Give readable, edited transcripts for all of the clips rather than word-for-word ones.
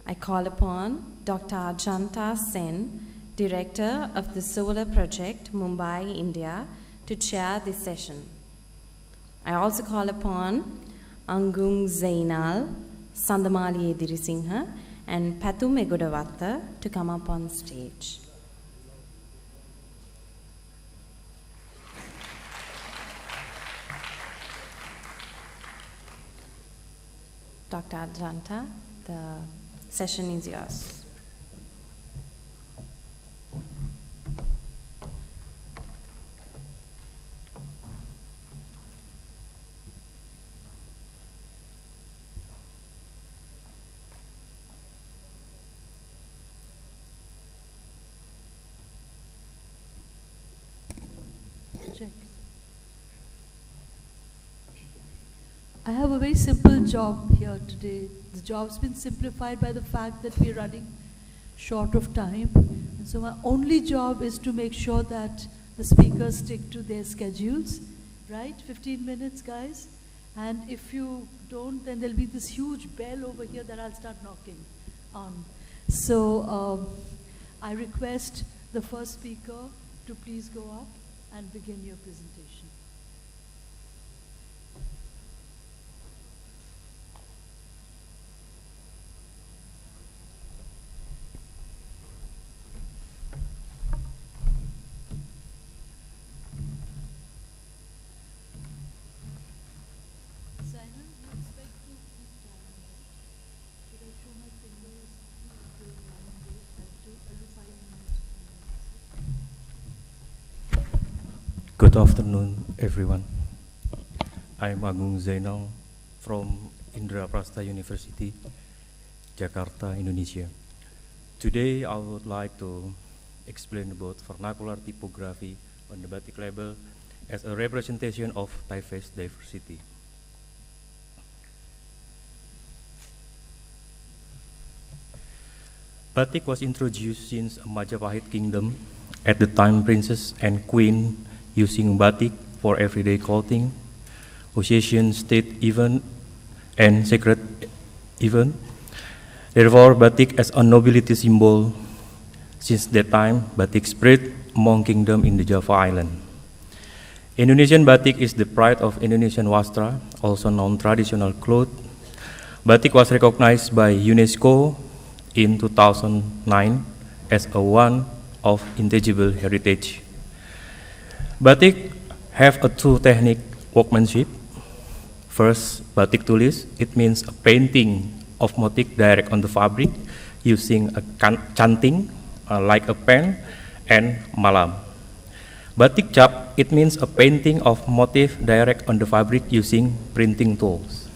I call upon Dr. Ajanta Sen, Director of the Solar Project, Mumbai, India, to chair this session. I also call upon Agung Zainal, Sandamali Edirisinghe, and Pathum Egodawatta to come up on stage. Dr. Ajanta, the session is yours. I have a very simple job here today. The job's been simplified by the fact that we're running short of time. And so my only job is to make sure that the speakers stick to their schedules, right? 15 minutes, guys. And if you don't, then there'll be this huge bell over here that I'll start knocking on. So I request the first speaker to please go up and begin your presentation. Good afternoon, everyone. I'm Agung Zainal from Indraprasta University, Jakarta, Indonesia. Today, I would like to explain about vernacular typography on the Batik label as a representation of typeface diversity. Batik was introduced since Majapahit Kingdom. At the time, princes and queen using batik for everyday clothing, occasion, state event, and sacred event. Therefore, batik as a nobility symbol. Since that time, batik spread among kingdoms in the Java Island. Indonesian batik is the pride of Indonesian wastra, also known traditional cloth. Batik was recognized by UNESCO in 2009 as a one of intangible heritage. Batik have a two technique workmanship. First, batik tulis, it means a painting of motif direct on the fabric using a canting, like a pen, and malam. Batik cap, it means a painting of motif direct on the fabric using printing tools.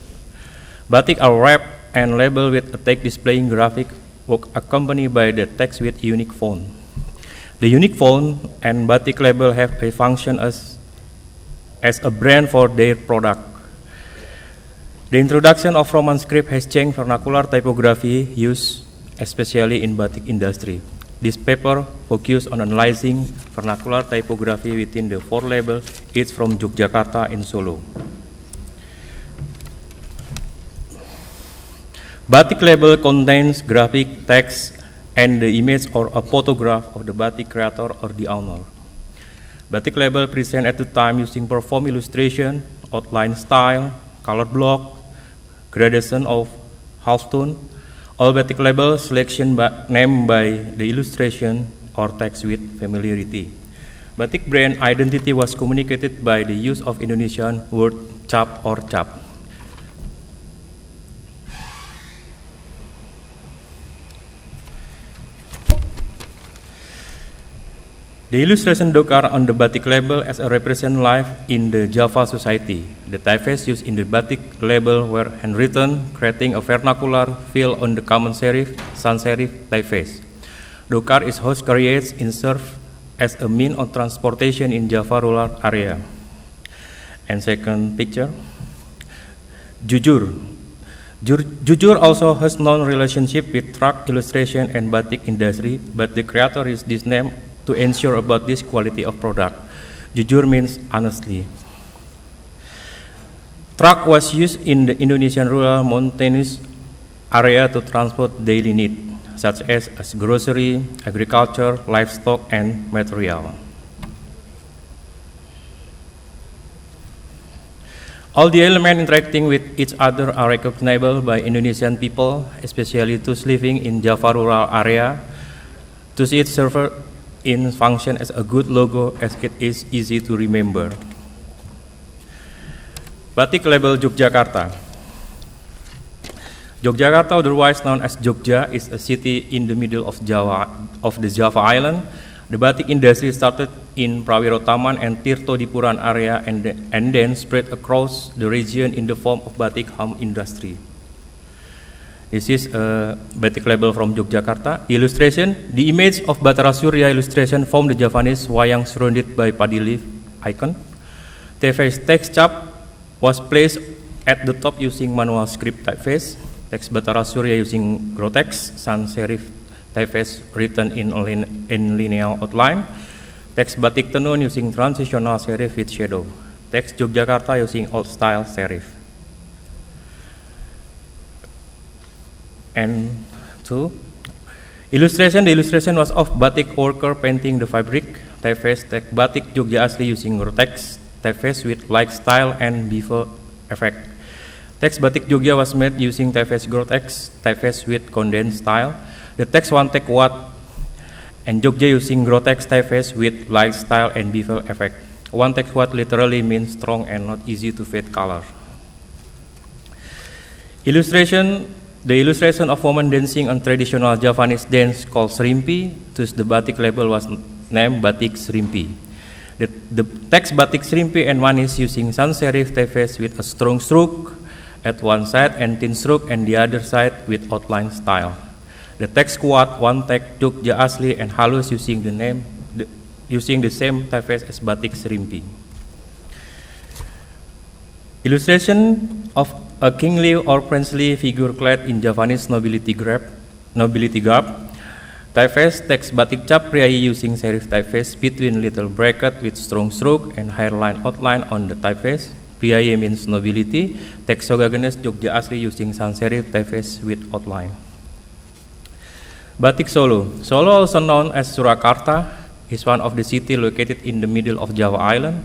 Batik are wrapped and labeled with a text displaying graphic work accompanied by the text with unique font. The unique font and batik label have a function as a brand for their product. The introduction of Roman script has changed vernacular typography use, especially in batik industry. This paper focuses on analyzing vernacular typography within the four labels, each from Yogyakarta and Solo. Batik label contains graphic text and the image or a photograph of the batik creator or the owner. Batik label present at the time using perform illustration, outline style, color block, gradation of half tone. All batik label selection named by the illustration or text with familiarity. Batik brand identity was communicated by the use of Indonesian word cap or cap. The illustration dokar on the batik label as a represent life in the Java society. The typeface used in the batik label were handwritten, creating a vernacular feel on the common serif, sans serif typeface. Dokar is host creates and served as a mean of transportation in Java rural area. And second picture, Jujur. Jujur also has known relationship with truck illustration and batik industry, but the creator used this name to ensure about this quality of product. Jujur means honestly. Truck was used in the Indonesian rural mountainous area to transport daily needs, such as grocery, agriculture, livestock, and material. All the elements interacting with each other are recognizable by Indonesian people, especially those living in Java rural area. To see it serve in function as a good logo as it is easy to remember. Batik label Yogyakarta. Yogyakarta, otherwise known as Jogja, is a city in the middle of the Java island. The batik industry started in Prawirotaman and Tirto Dipuran area and then spread across the region in the form of batik home industry. This is a batik label from Yogyakarta. Illustration, the image of Batara Surya illustration from the Javanese wayang surrounded by paddy leaf icon. Typeface text chap was placed at the top using manual script typeface. Text Batara Surya using Grotex, sans serif typeface written in linear outline. Text Batik Tenun using transitional serif with shadow. Text Yogyakarta using old style serif. And two, illustration. The illustration was of batik worker painting the fabric. Typeface text Batik Jogja Asli using Grotex. Typeface with light style and bevel effect. Text Batik Jogja was made using typeface Grotex, typeface with condensed style. The text one take what and Jogja using Grotex typeface with light style and bevel effect. One take what literally means strong and not easy to fade color. Illustration. The illustration of woman dancing on traditional Javanese dance called Srimpi. Thus the batik label was named Batik Srimpi. The text Batik Srimpi and one is using sans serif typeface with a strong stroke at one side and thin stroke and the other side with outline style. The text quad one text Jogja Asli and halus using the same typeface as Batik Srimpi. Illustration of a kingly or princely figure clad in Javanese nobility garb. Typeface text Batik Cap Priayi using serif typeface between little bracket with strong stroke and hairline outline on the typeface. Priayi means nobility. Text Sogagenes Jogja Asli using sans serif typeface with outline. Batik Solo. Solo, also known as Surakarta, is one of the cities located in the middle of Java Island.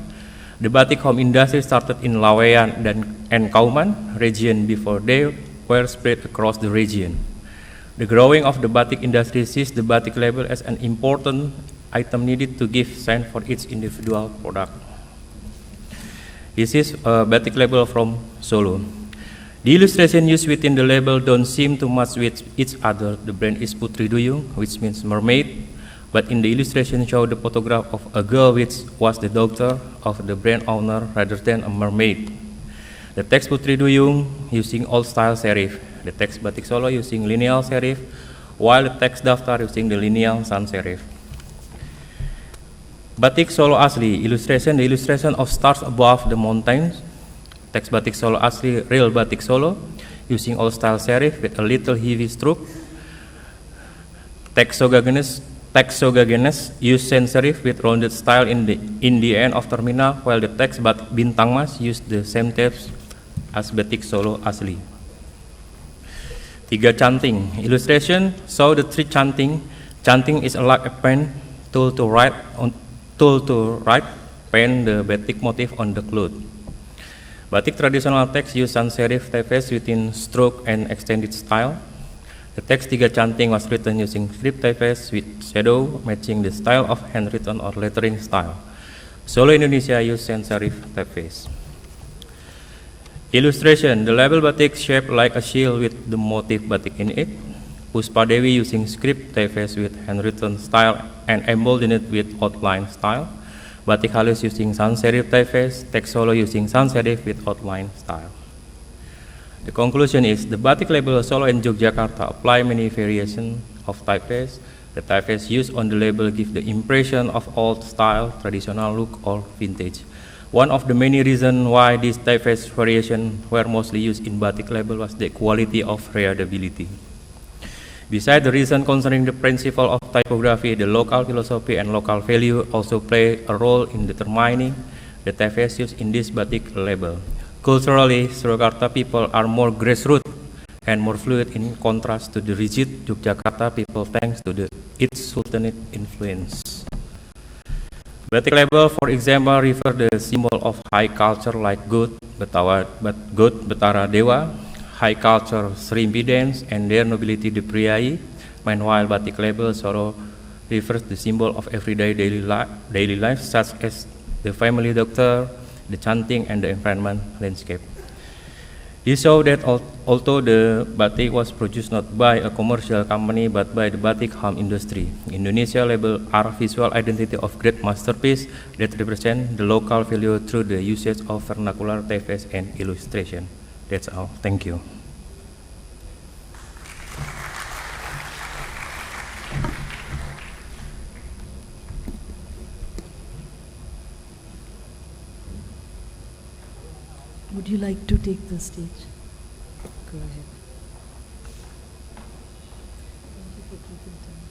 The batik home industry started in Laweyan and Kauman region before they were spread across the region. The growing of the batik industry sees the batik label as an important item needed to give sign for each individual product. This is a batik label from Solo. The illustration used within the label don't seem to match with each other. The brand is Putri Duyung, which means mermaid, but in the illustration show the photograph of a girl which was the daughter of the brand owner rather than a mermaid. The text Putri Duyung using old style serif. The text Batik Solo using lineal serif, while the text Daftar using the lineal sans serif. Batik Solo Asli illustration. The illustration of stars above the mountains. Text Batik Solo Asli real Batik Solo using old style serif with a little heavy stroke. Text Sogagenes use sans serif with rounded style in the end of terminal, while the text Batik Bintang Mas use the same text as Batik Solo Asli. Tiga Canting illustration. So the three chanting. Chanting is like a pen tool to write paint the batik motif on the cloth. Batik traditional text use sans serif typeface within stroke and extended style. The text Tiga Canting was written using script typeface with shadow matching the style of handwritten or lettering style. Solo Indonesia use sans serif typeface. Illustration. The label batik shaped like a shield with the motif batik in it. Puspa Dewi using script typeface with handwritten style and emboldened with outline style. Batik halus using sans serif typeface. Text Solo using sans serif with outline style. The conclusion is the batik label Solo and Yogyakarta apply many variations of typeface. The typeface used on the label give the impression of old style, traditional look, or vintage. One of the many reasons why these typeface variations were mostly used in batik label was the quality of readability. Besides the reason concerning the principle of typography, the local philosophy and local value also play a role in determining the typeface used in this batik label. Culturally, Surakarta people are more grassroots and more fluid in contrast to the rigid Yogyakarta people thanks to its Sultanate influence. Batik label, for example, refer the symbol of high culture like God, Betara Dewa, high culture Serimpi dance, and their nobility the Priai. Meanwhile, Batik label sorrow refers the symbol of everyday daily life, such as the family doctor, the chanting, and the environment landscape. This shows that although the batik was produced not by a commercial company but by the batik home industry, Indonesia label are visual identity of great masterpiece that represent the local value through the usage of vernacular typeface and illustration. That's all. Thank you. Would you like to take the stage? Go ahead. Thank you for keeping time.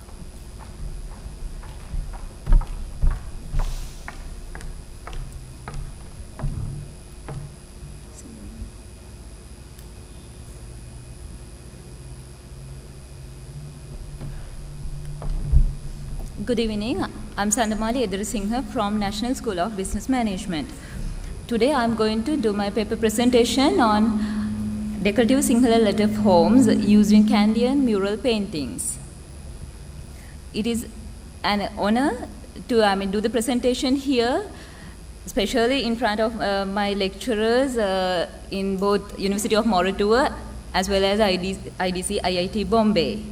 Good evening. I'm Sandamali Edirisinghe from National School of Business Management. Today I'm going to do my paper presentation on decorative Sinhala letter forms using Kandyan mural paintings. It is an honor to do the presentation here, especially in front of my lecturers in both University of Moratuwa as well as IDC IIT Bombay.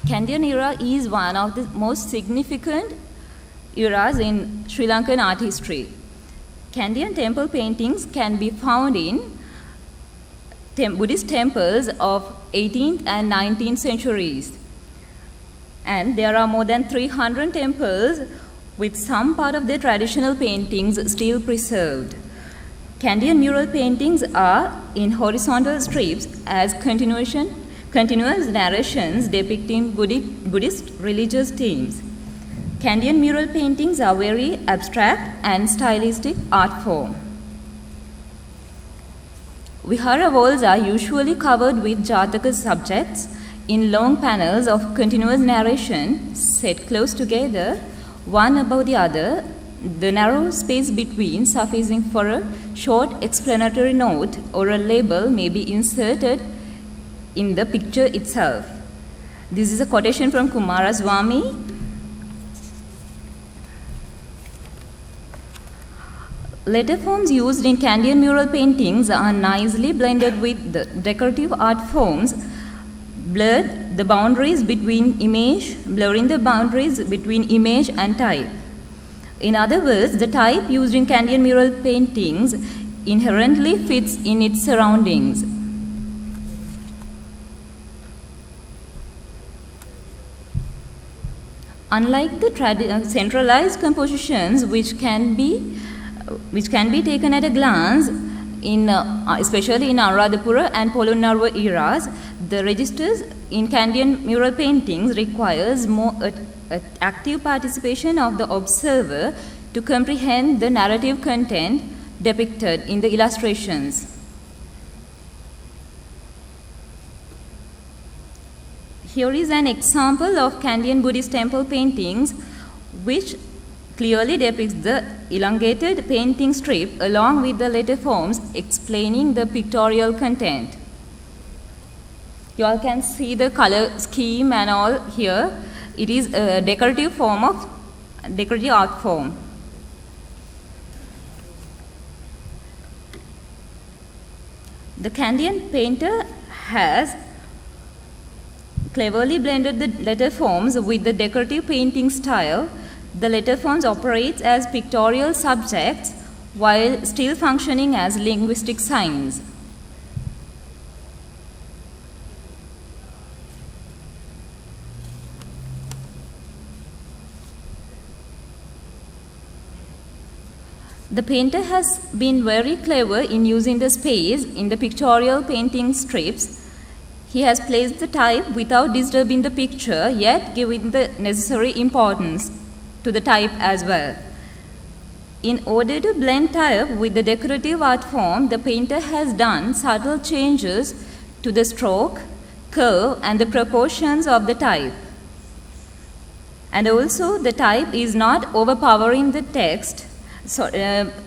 Kandyan era is one of the most significant eras in Sri Lankan art history. Kandyan temple paintings can be found in Buddhist temples of 18th and 19th centuries. And there are more than 300 temples with some part of their traditional paintings still preserved. Kandyan mural paintings are in horizontal strips as continuous narrations depicting Buddhist religious themes. Kandyan mural paintings are very abstract and stylistic art form. Vihara walls are usually covered with Jataka subjects in long panels of continuous narration set close together, one above the other, the narrow space between sufficing for a short explanatory note or a label may be inserted in the picture itself. This is a quotation from Kumaraswamy. Letter forms used in Kandyan mural paintings are nicely blended with the decorative art forms, blurring the boundaries between image and type. In other words, the type used in Kandyan mural paintings inherently fits in its surroundings. Unlike the centralized compositions which can be taken at a glance, especially in Anuradhapura and Polonnaruwa eras, the registers in Kandyan mural paintings requires more active participation of the observer to comprehend the narrative content depicted in the illustrations. Here is an example of Kandyan Buddhist temple paintings which clearly depicts the elongated painting strip along with the letter forms explaining the pictorial content. You all can see the color scheme and all here. It is a decorative art form. The Kandyan painter has cleverly blended the letter forms with the decorative painting style. The letter forms operates as pictorial subjects while still functioning as linguistic signs. The painter has been very clever in using the space in the pictorial painting strips. He has placed the type without disturbing the picture, yet giving the necessary importance to the type as well. In order to blend type with the decorative art form, the painter has done subtle changes to the stroke, curve, and the proportions of the type. And also, the type is not overpowering the text,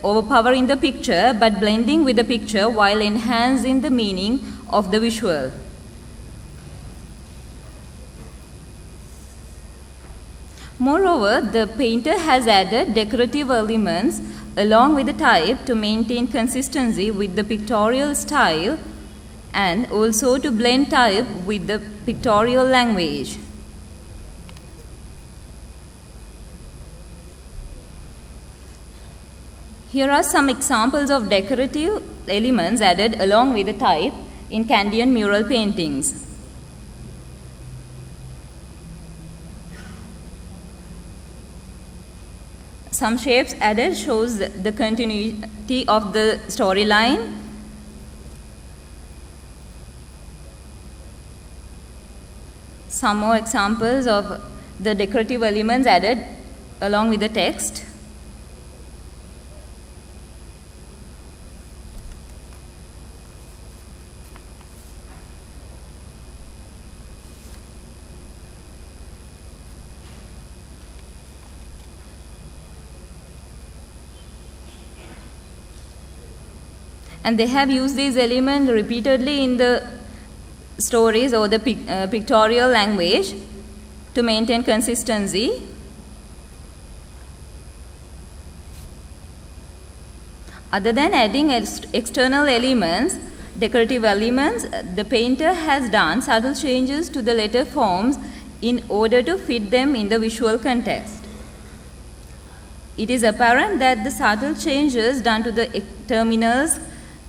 overpowering the picture, but blending with the picture while enhancing the meaning of the visual. Moreover, the painter has added decorative elements along with the type to maintain consistency with the pictorial style and also to blend type with the pictorial language. Here are some examples of decorative elements added along with the type in Kandyan mural paintings. Some shapes added shows the continuity of the storyline. Some more examples of the decorative elements added along with the text. And they have used these elements repeatedly in the stories or the pictorial language to maintain consistency. Other than adding external elements, decorative elements, the painter has done subtle changes to the letter forms in order to fit them in the visual context. It is apparent that the subtle changes done to the terminals,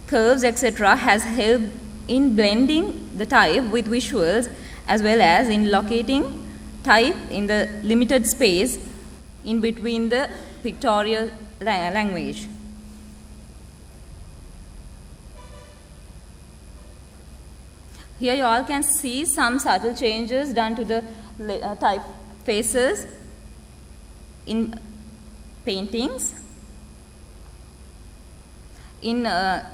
curves, etc. has helped in blending the type with visuals as well as in locating type in the limited space in between the pictorial language. Here you all can see some subtle changes done to the typefaces in paintings. In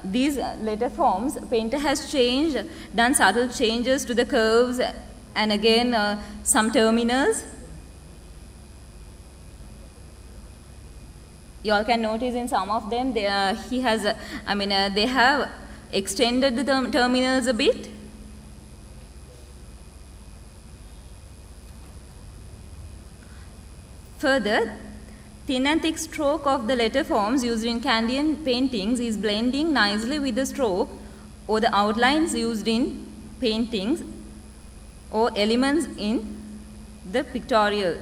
these letter forms, painter has done subtle changes to the curves and again some terminals. You all can notice in some of them, they have extended the terminals a bit. Further, thin and thick stroke of the letter forms used in Kandyan paintings is blending nicely with the stroke or the outlines used in paintings or elements in the pictorial.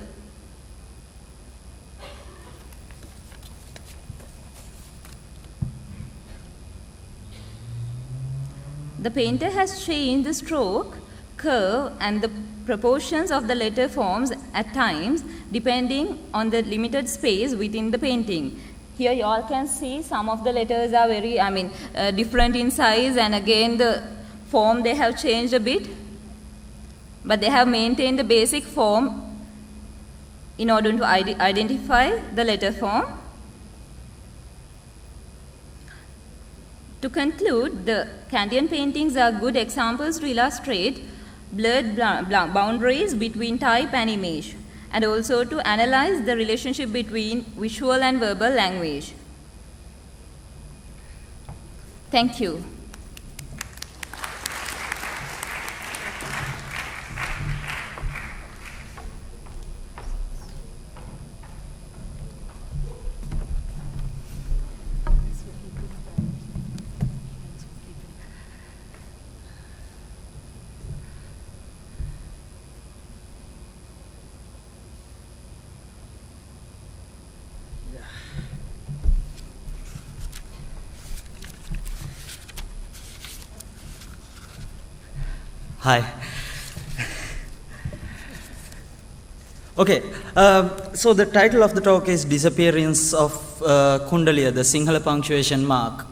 The painter has changed the stroke, curve, and the proportions of the letter forms at times depending on the limited space within the painting. Here you all can see some of the letters are very, different in size, and again the form they have changed a bit, but they have maintained the basic form in order to identify the letter form. To conclude, the Kandyan paintings are good examples to illustrate blurred boundaries between type and image, and also to analyze the relationship between visual and verbal language. Thank you. Hi. Okay, so the title of the talk is Disappearance of Kundaliya, the Sinhala punctuation mark.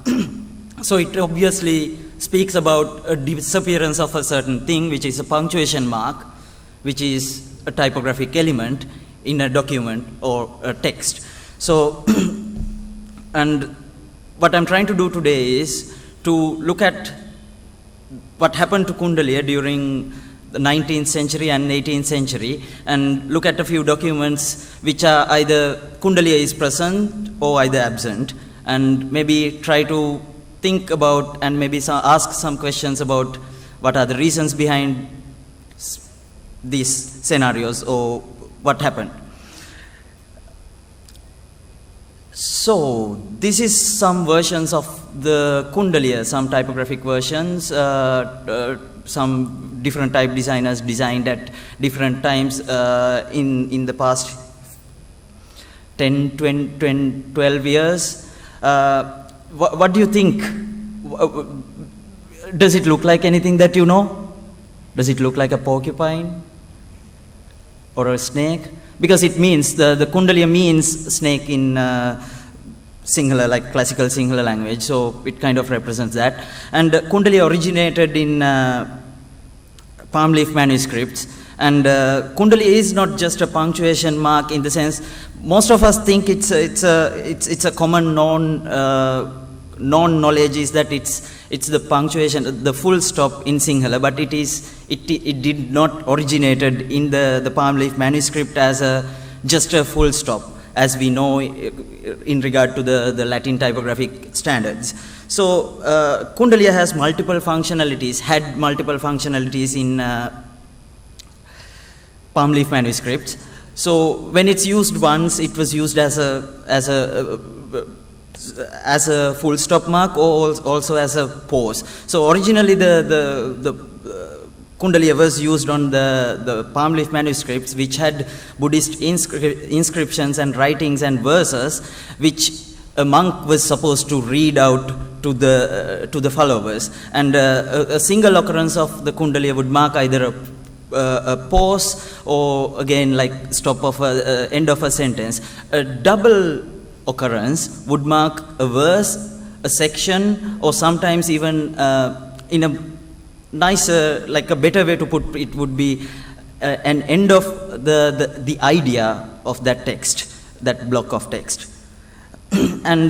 So it obviously speaks about a disappearance of a certain thing, which is a punctuation mark, which is a typographic element in a document or a text. So And what I'm trying to do today is to look at what happened to Kundaliya during the 19th century and 18th century, and look at a few documents which are either Kundaliya is present or either absent, and maybe try to think about and maybe ask some questions about what are the reasons behind these scenarios or what happened. So this is some versions of the Kundaliya, some typographic versions, some different type designers designed at different times in the past 10, 20, 12 years. What do you think? Does it look like anything that you know? Does it look like a porcupine or a snake? Because it means, the Kundaliya means snake in Sinhala, like classical Sinhala language, so it kind of represents that. And Kundaliya originated in palm leaf manuscripts. And Kundaliya is not just a punctuation mark in the sense, most of us think it's a common knowledge is that it's the punctuation, the full stop in Sinhala, but it did not originated in the palm leaf manuscript as just a full stop, as we know in regard to the Latin typographic standards. So Kundaliya has multiple functionalities, had multiple functionalities in palm leaf manuscripts. So when it's used once, it was used as a full stop mark or also as a pause. So originally the Kundaliya was used on the palm leaf manuscripts, which had Buddhist inscriptions and writings and verses, which a monk was supposed to read out to the followers. And a single occurrence of the Kundaliya would mark either a pause or again like stop of end of a sentence. A double occurrence would mark a verse, a section, or sometimes even in a nicer, like a better way to put it would be an end of the idea of that text, that block of text. And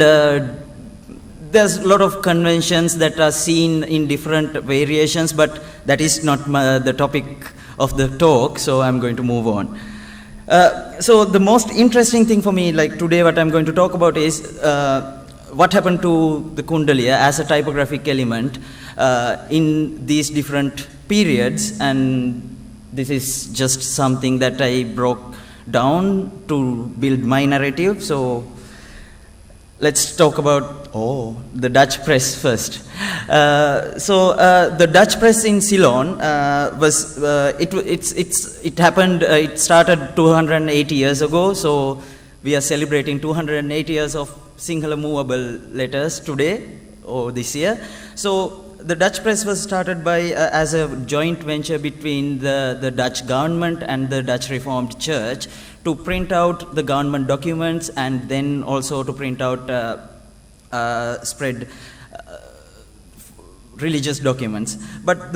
there's a lot of conventions that are seen in different variations, but that is not the topic of the talk, so I'm going to move on. So the most interesting thing for me, like today what I'm going to talk about is what happened to the Kundaliya as a typographic element in these different periods, and this is just something that I broke down to build my narrative. So let's talk about the Dutch press first. The Dutch press in Ceylon was it happened. It started 280 years ago. So we are celebrating 280 years of Sinhala movable letters today or this year. So the Dutch press was started by as a joint venture between the Dutch government and the Dutch Reformed Church to print out the government documents and then also to print out spread religious documents. But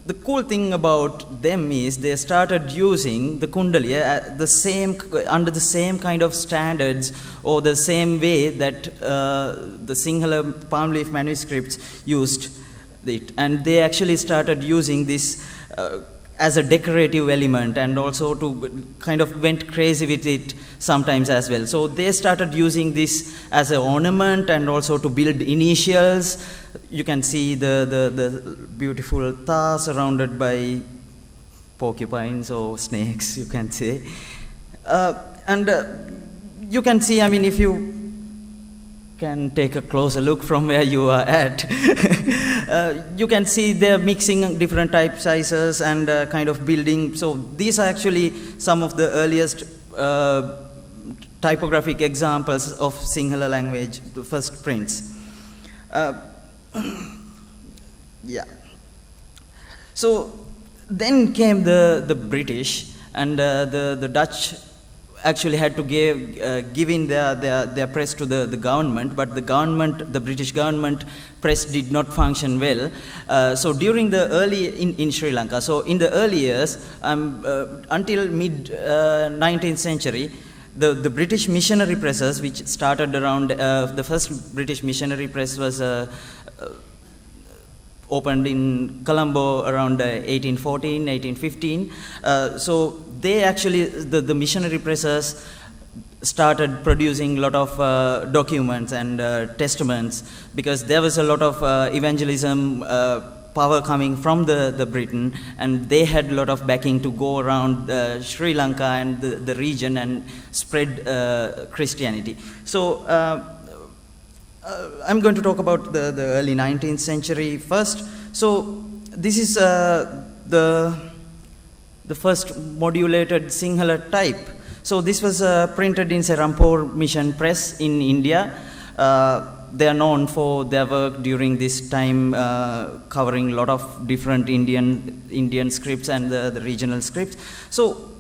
the cool thing about them is they started using the Kundaliya under the same kind of standards or the same way that the Sinhala palm leaf manuscripts used it. And they actually started using this as a decorative element, and also to kind of went crazy with it sometimes as well. So they started using this as an ornament and also to build initials. You can see the beautiful ta surrounded by porcupines or snakes, you can say. You can see, I mean, if you can take a closer look from where you are at, you can see they're mixing different type sizes and kind of building. So these are actually some of the earliest typographic examples of Sinhala language, the first prints. Yeah. So then came the British, and the Dutch actually had to give in their press to the government, but the British government press did not function well. So during the early, in Sri Lanka, so in the early years, until mid 19th century, the British missionary presses, which started around, the first British missionary press was opened in Colombo around 1814, 1815. So they actually, the missionary presses started producing a lot of documents and testaments, because there was a lot of evangelism power coming from the Britain, and they had a lot of backing to go around Sri Lanka and the region and spread Christianity. So I'm going to talk about the early 19th century first. So this is the first modulated Sinhala type. So this was printed in Serampore Mission Press in India. They are known for their work during this time, covering a lot of different Indian scripts and the regional scripts. So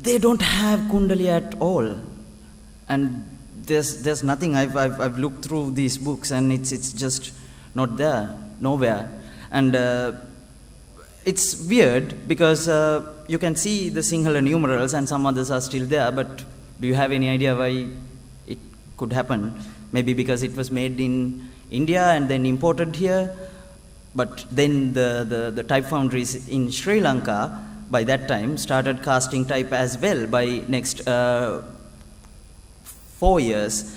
they don't have Kundaliya at all, and there's nothing. I've looked through these books, and it's just not there, nowhere. And it's weird, because you can see the Sinhala numerals and some others are still there, but do you have any idea why it could happen? Maybe because it was made in India and then imported here, but then the type foundries in Sri Lanka by that time started casting type as well. By next 4 years,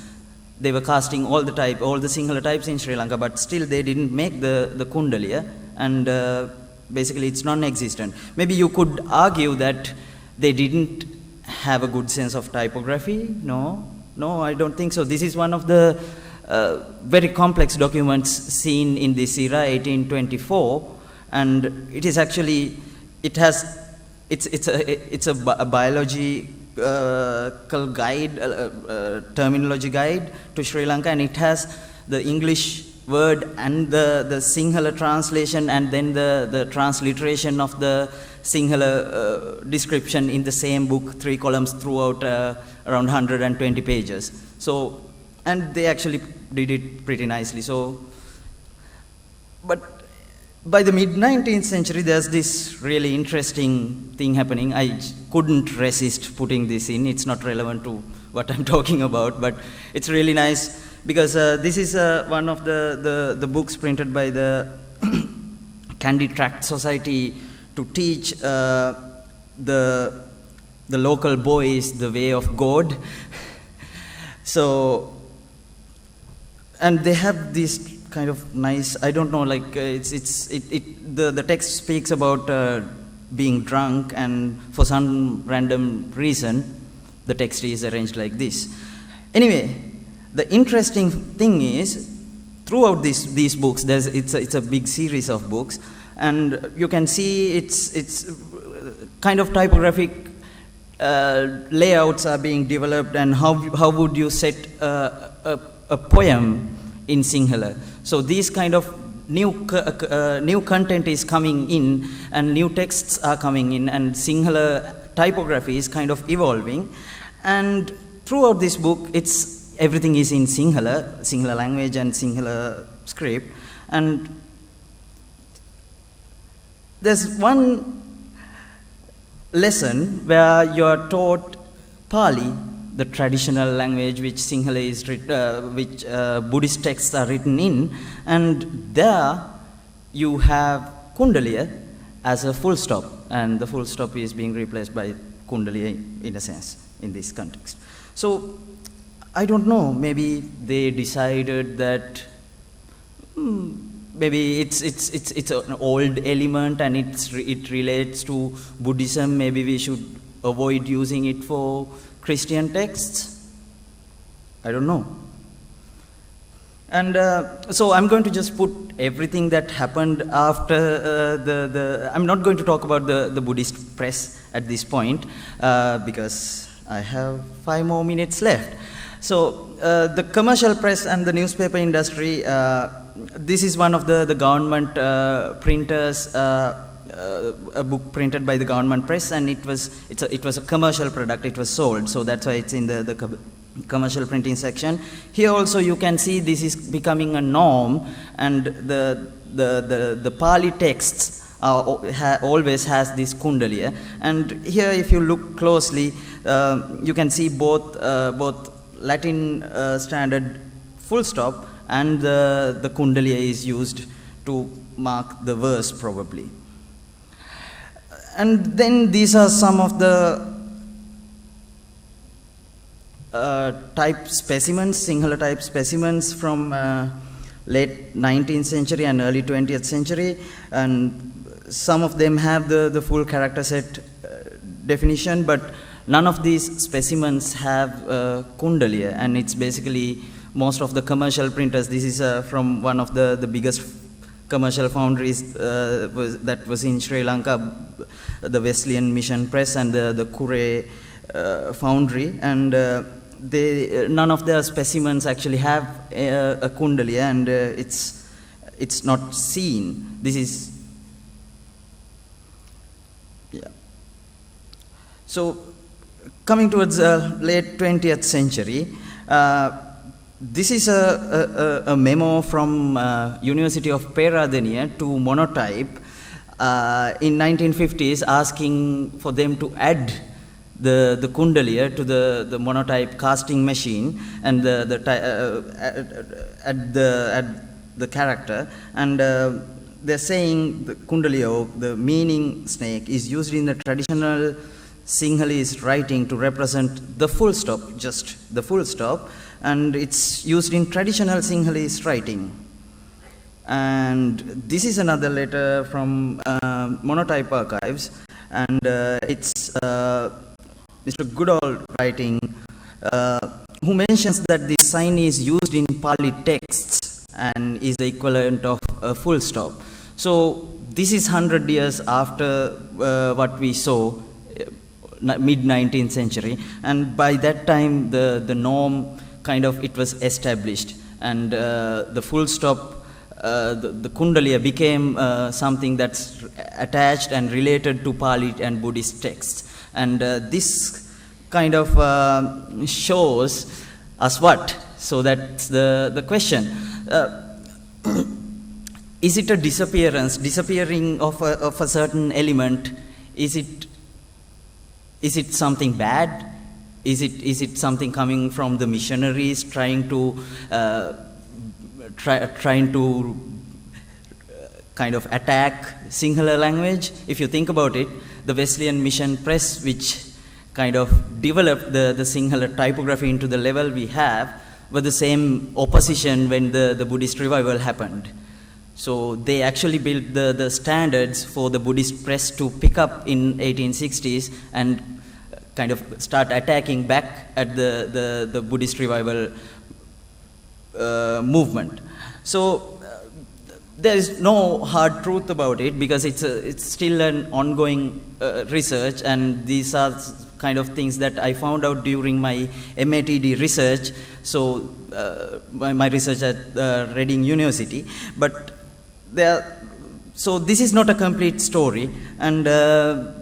they were casting all the Sinhala types in Sri Lanka, but still they didn't make the Kundaliya, and basically it's non-existent. Maybe you could argue that they didn't have a good sense of typography. No, I don't think so. This is one of the very complex documents seen in this era, 1824, and it is actually, it's a biological guide, terminology guide to Sri Lanka, and it has the English word and the Sinhala translation, and then the transliteration of the Sinhala description in the same book, 3 columns throughout, around 120 pages. So, and they actually did it pretty nicely. So, but by the mid-19th century, there's this really interesting thing happening. I couldn't resist putting this in. It's not relevant to what I'm talking about, but it's really nice, because this is one of the books printed by the Candy Tract Society to teach the local boys the way of God. So, and they have this kind of nice, I don't know, like the text speaks about being drunk, and for some random reason, the text is arranged like this. Anyway, the interesting thing is, throughout these books, it's a big series of books, and you can see it's kind of typographic layouts are being developed, and how would you set a poem in Sinhala. So these kind of new content is coming in, and new texts are coming in, and Sinhala typography is kind of evolving. And throughout this book, everything is in Sinhala language and Sinhala script. And there's one lesson where you are taught Pali, the traditional language which Sinhala is which Buddhist texts are written in, and there you have Kundaliya as a full stop, and the full stop is being replaced by Kundaliya in a sense in this context. So I don't know, maybe they decided that maybe it's an old element and it relates to Buddhism, maybe we should avoid using it for Christian texts. I don't know. And so I'm going to just put everything that happened after I'm not going to talk about the Buddhist press at this point, because I have 5 more minutes left. So the commercial press and the newspaper industry, this is one of the government printers, a book printed by the government press, and it was a commercial product. It was sold, so that's why it's in the commercial printing section. Here also you can see this is becoming a norm, and the Pali texts always has this Kundaliya. And here, if you look closely, you can see both Latin standard full stop and the Kundaliya is used to mark the verse probably. And then these are some of the type specimens, Sinhala type specimens from late 19th century and early 20th century, and some of them have the full character set definition, but none of these specimens have Kundaliya, and it's basically most of the commercial printers. This is from one of the biggest commercial foundries that was in Sri Lanka, the Wesleyan Mission Press and the Kure foundry, and none of their specimens actually have a Kundaliya, and it's not seen. This is, yeah. So coming towards late 20th century, this is a memo from University of Peradeniya to Monotype in 1950s, asking for them to add the Kundaliya to the Monotype casting machine and add the character, and they're saying the Kundaliya, the meaning snake, is used in the traditional Sinhalese writing to represent the full stop, just the full stop, and it's used in traditional Sinhalese writing. And this is another letter from Monotype archives, and it's Mr. Goodall writing, who mentions that the sign is used in Pali texts and is the equivalent of a full stop. So this is 100 years after what we saw, mid-19th century, and by that time the norm kind of, it was established, and the full stop, the Kundaliya became something that's attached and related to Pali and Buddhist texts. And this kind of shows us what? So that's the question. Is it a disappearing of a certain element? Is it something bad? Is it something coming from the missionaries trying to kind of attack Sinhala language? If you think about it, the Wesleyan Mission Press, which kind of developed the Sinhala typography into the level we have, were the same opposition when the Buddhist revival happened. So they actually built the standards for the Buddhist press to pick up in 1860s and kind of start attacking back at the Buddhist revival movement. So there is no hard truth about it, because it's still an ongoing research, and these are kind of things that I found out during my MATD research, so my research at Reading University. But so this is not a complete story, and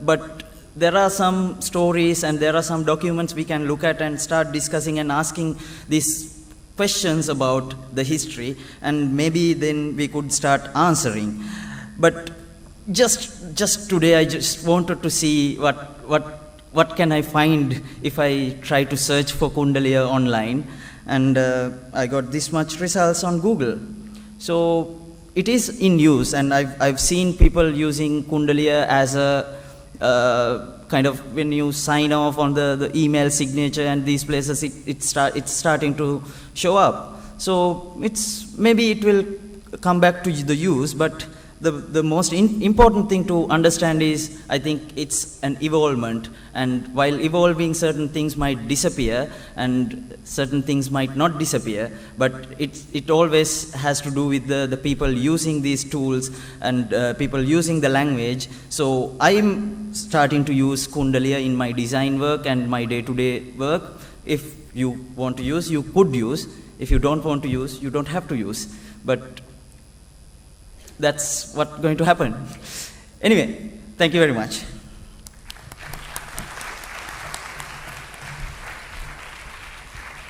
but there are some stories and there are some documents we can look at and start discussing and asking these questions about the history, and maybe then we could start answering. But just today I just wanted to see what can I find if I try to search for Kundaliya online, and I got this much results on Google. So it is in use, and I've seen people using Kundaliya as a kind of, when you sign off on the email signature and these places, it's starting to show up. So maybe it will come back to the use, but the most important thing to understand is, I think it's an evolvement, and while evolving, certain things might disappear and certain things might not disappear, but it always has to do with the people using these tools and people using the language. So I'm starting to use Kundaliya in my design work and my day-to-day work. If you want to use, you could use. If you don't want to use, you don't have to use. But that's what's going to happen. Anyway, thank you very much.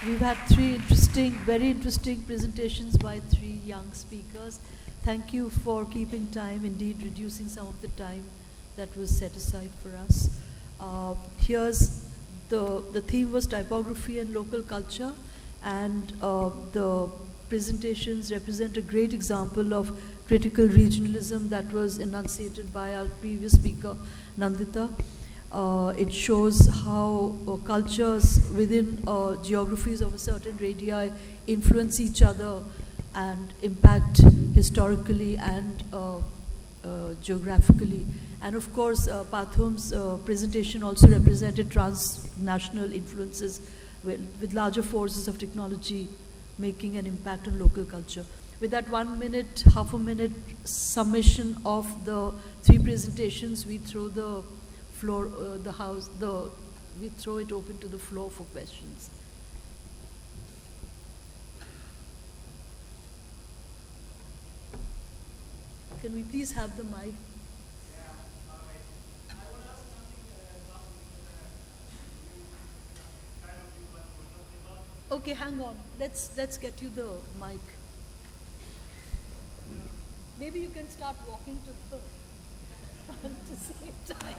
We've had very interesting presentations by three young speakers. Thank you for keeping time, indeed reducing some of the time that was set aside for us. Here's the theme was typography and local culture, and the presentations represent a great example of critical regionalism that was enunciated by our previous speaker, Nandita. It shows how cultures within geographies of a certain radii influence each other and impact historically and geographically. And of course, Pathum's presentation also represented transnational influences with larger forces of technology making an impact on local culture. With that 1 minute, half a minute summation of the three presentations, we throw the floor, we throw it open to the floor for questions. Can we please have the mic? Okay, hang on. Let's get you the mic. Maybe you can start walking to the front at the same time.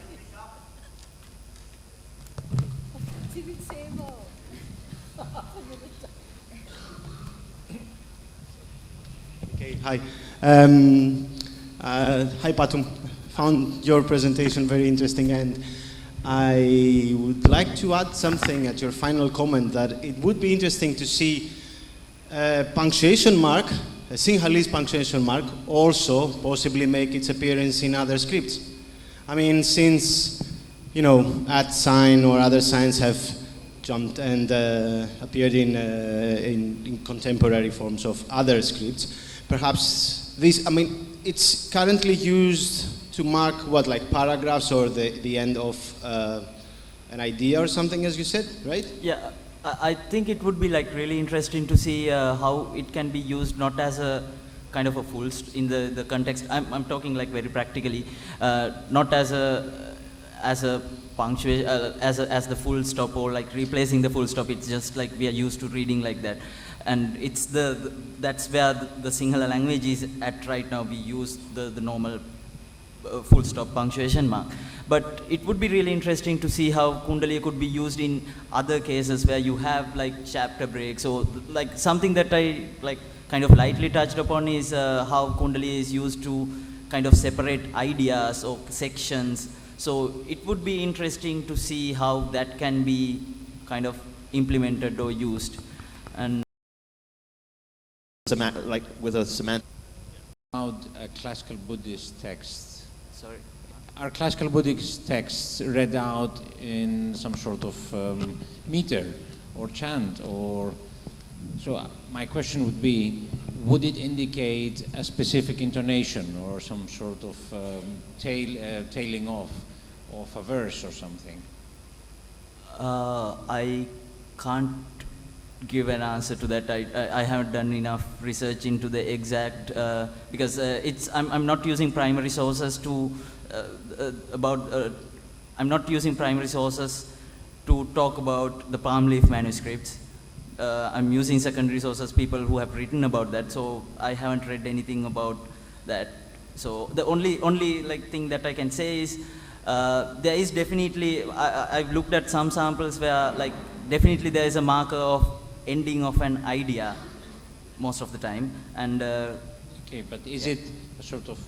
See, we'll save half a minute time. Okay, hi. Hi, Pathum. Found your presentation very interesting, and I would like to add something at your final comment, that it would be interesting to see a punctuation mark, a Sinhalese punctuation mark, also possibly make its appearance in other scripts. I mean, since, @sign or other signs have jumped and appeared in contemporary forms of other scripts, perhaps this, it's currently used to mark what, like paragraphs or the end of an idea or something, as you said, right? Yeah, I think it would be like really interesting to see how it can be used not as a kind of a full in the context. I'm talking like very practically, not as a punctuation, as the full stop or like replacing the full stop. It's just like we are used to reading like that. And it's that's where the Sinhala language is at right now. We use the normal full stop punctuation mark. But it would be really interesting to see how Kundaliya could be used in other cases where you have like chapter breaks, or like something that I like kind of lightly touched upon is how Kundaliya is used to kind of separate ideas or sections. So it would be interesting to see how that can be kind of implemented or used. And like with a semantic. About a classical Buddhist text. sorry. Are classical Buddhist texts read out in some sort of meter or chant, or so? My question would be: would it indicate a specific intonation or some sort of tailing off of a verse or something? I can't give an answer to that. I haven't done enough research into the exact because I'm not using primary sources to I'm not using primary sources to talk about the palm leaf manuscripts. I'm using secondary sources, people who have written about that. So I haven't read anything about that. So the only like thing that I can say is there is definitely I've looked at some samples where like definitely there is a marker of ending of an idea most of the time. And okay, but is it a sort of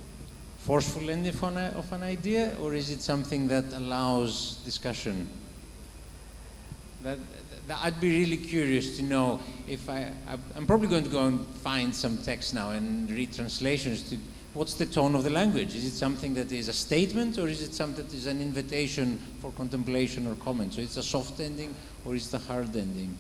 forceful ending of an idea, or is it something that allows discussion? That I'd be really curious to know. If I'm probably going to go and find some text now and read translations to what's the tone of the language. Is it something that is a statement, or is it something that is an invitation for contemplation or comment? So it's a soft ending, or it's the hard ending?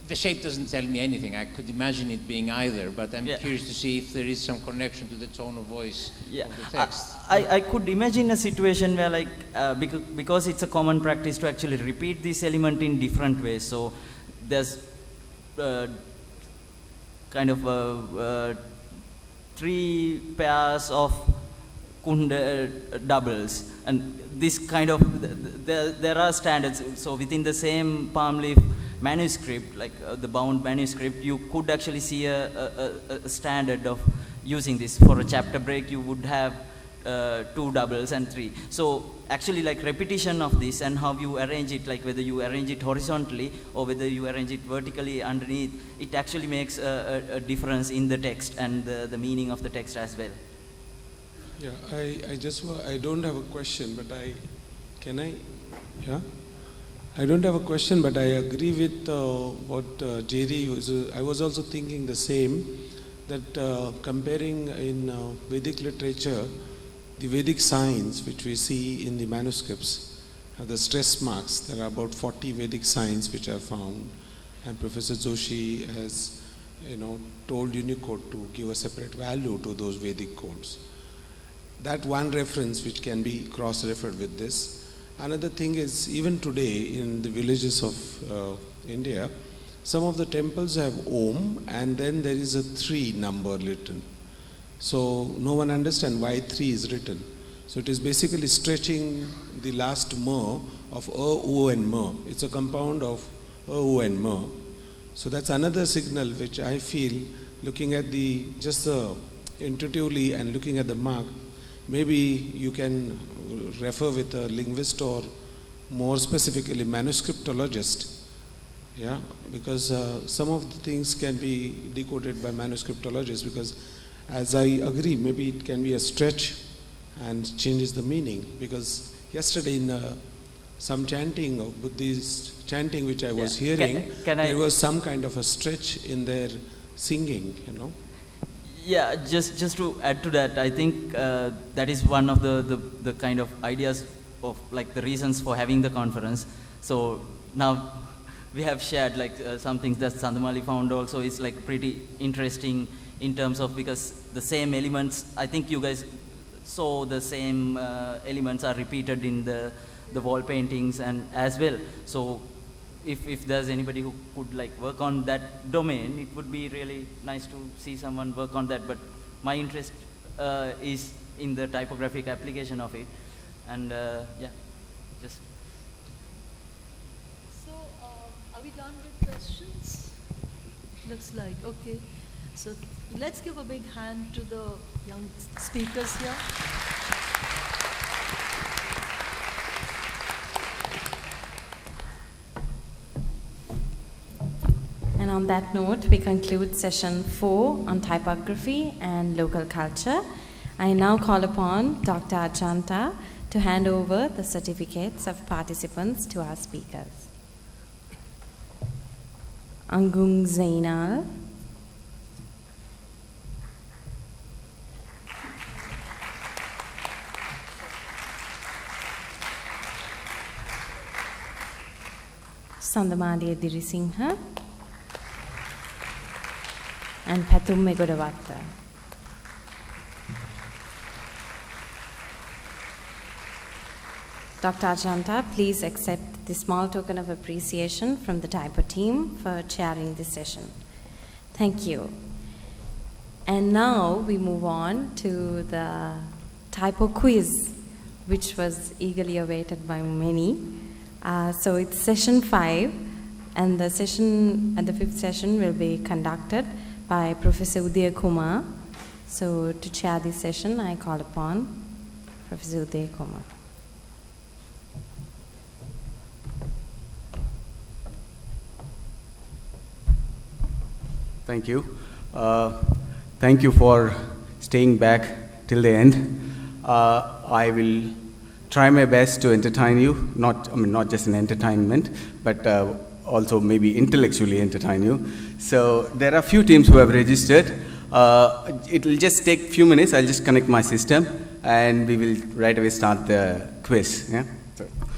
The shape doesn't tell me anything. I could imagine it being either, but I'm curious to see if there is some connection to the tone of voice of the text. I could imagine a situation where like, because it's a common practice to actually repeat this element in different ways. So there's kind of 3 pairs of doubles, and this kind of, there are standards. So within the same palm leaf manuscript, like the bound manuscript, you could actually see a standard of using this. For a chapter break, you would have 2 doubles and 3. So actually, like repetition of this and how you arrange it, like whether you arrange it horizontally or whether you arrange it vertically underneath, it actually makes a difference in the text and the meaning of the text as well. Yeah, I don't have a question, but I don't have a question, but I agree with what Jerry was. I was also thinking the same, that comparing in Vedic literature, the Vedic signs which we see in the manuscripts, the stress marks. There are about 40 Vedic signs which are found, and Professor Joshi has, told Unicode to give a separate value to those Vedic codes. That one reference which can be cross-referred with this. Another thing is, even today in the villages of India, some of the temples have Om and then there is a 3 number written. So no one understands why 3 is written. So it is basically stretching the last ma of O, and ma. It's a compound of O and ma. So that's another signal which I feel, looking at intuitively and looking at the mark, maybe you can refer with a linguist or more specifically manuscriptologist. Yeah, because some of the things can be decoded by manuscriptologists, because as I agree, maybe it can be a stretch and changes the meaning. Because yesterday in some chanting of Buddhist chanting which I was hearing, there was some kind of a stretch in their singing, Yeah, just to add to that, I think that is one of the kind of ideas of like the reasons for having the conference. So now we have shared like some things that Sandamali found also is like pretty interesting in terms of, because the same elements, I think you guys saw the same elements are repeated in the wall paintings and as well. So if there's anybody who could like work on that domain, it would be really nice to see someone work on that. But my interest is in the typographic application of it, and just. So, are we done with questions? Looks like, okay. So let's give a big hand to the young speakers here. And on that note, we conclude session 4 on typography and local culture. I now call upon Dr. Ajanta to hand over the certificates of participants to our speakers. Agung Zainal, Sandamali Edirisinghe, and Pathum Egodawatta. Dr. Ajanta, please accept the small token of appreciation from the Typo team for chairing this session. Thank you. And now we move on to the Typo quiz, which was eagerly awaited by many. So it's session 5, and the 5th session will be conducted by Professor Uday Kumar. So to chair this session, I call upon Professor Uday Kumar. Thank you. Thank you for staying back till the end. I will try my best to entertain you, not just in entertainment, but also maybe intellectually entertain you. So there are a few teams who have registered. It will just take a few minutes. I'll just connect my system and we will right away start the quiz. Yeah?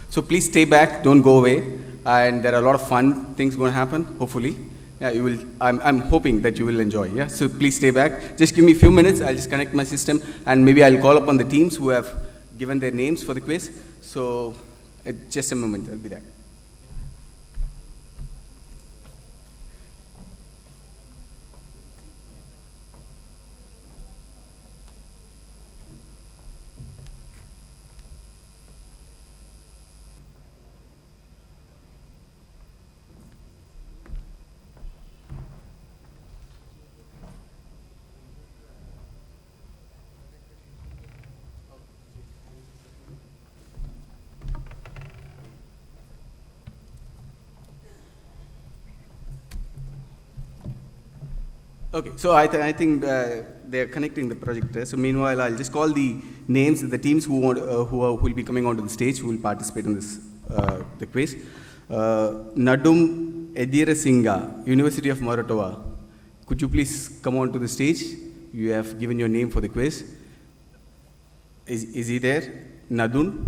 So please stay back, don't go away. And there are a lot of fun things going to happen, hopefully. Yeah, you will. I'm hoping that you will enjoy. Yeah, so please stay back. Just give me a few minutes. I'll just connect my system, and maybe I'll call upon the teams who have given their names for the quiz. So, just a moment. I'll be there. Okay, so I think they're connecting the projector. So meanwhile, I'll just call the names of the teams who will be coming onto the stage, who will participate in this the quiz. Nadum Edirisinghe, University of Moratuwa. Could you please come onto the stage? You have given your name for the quiz. Is he there? Nadun?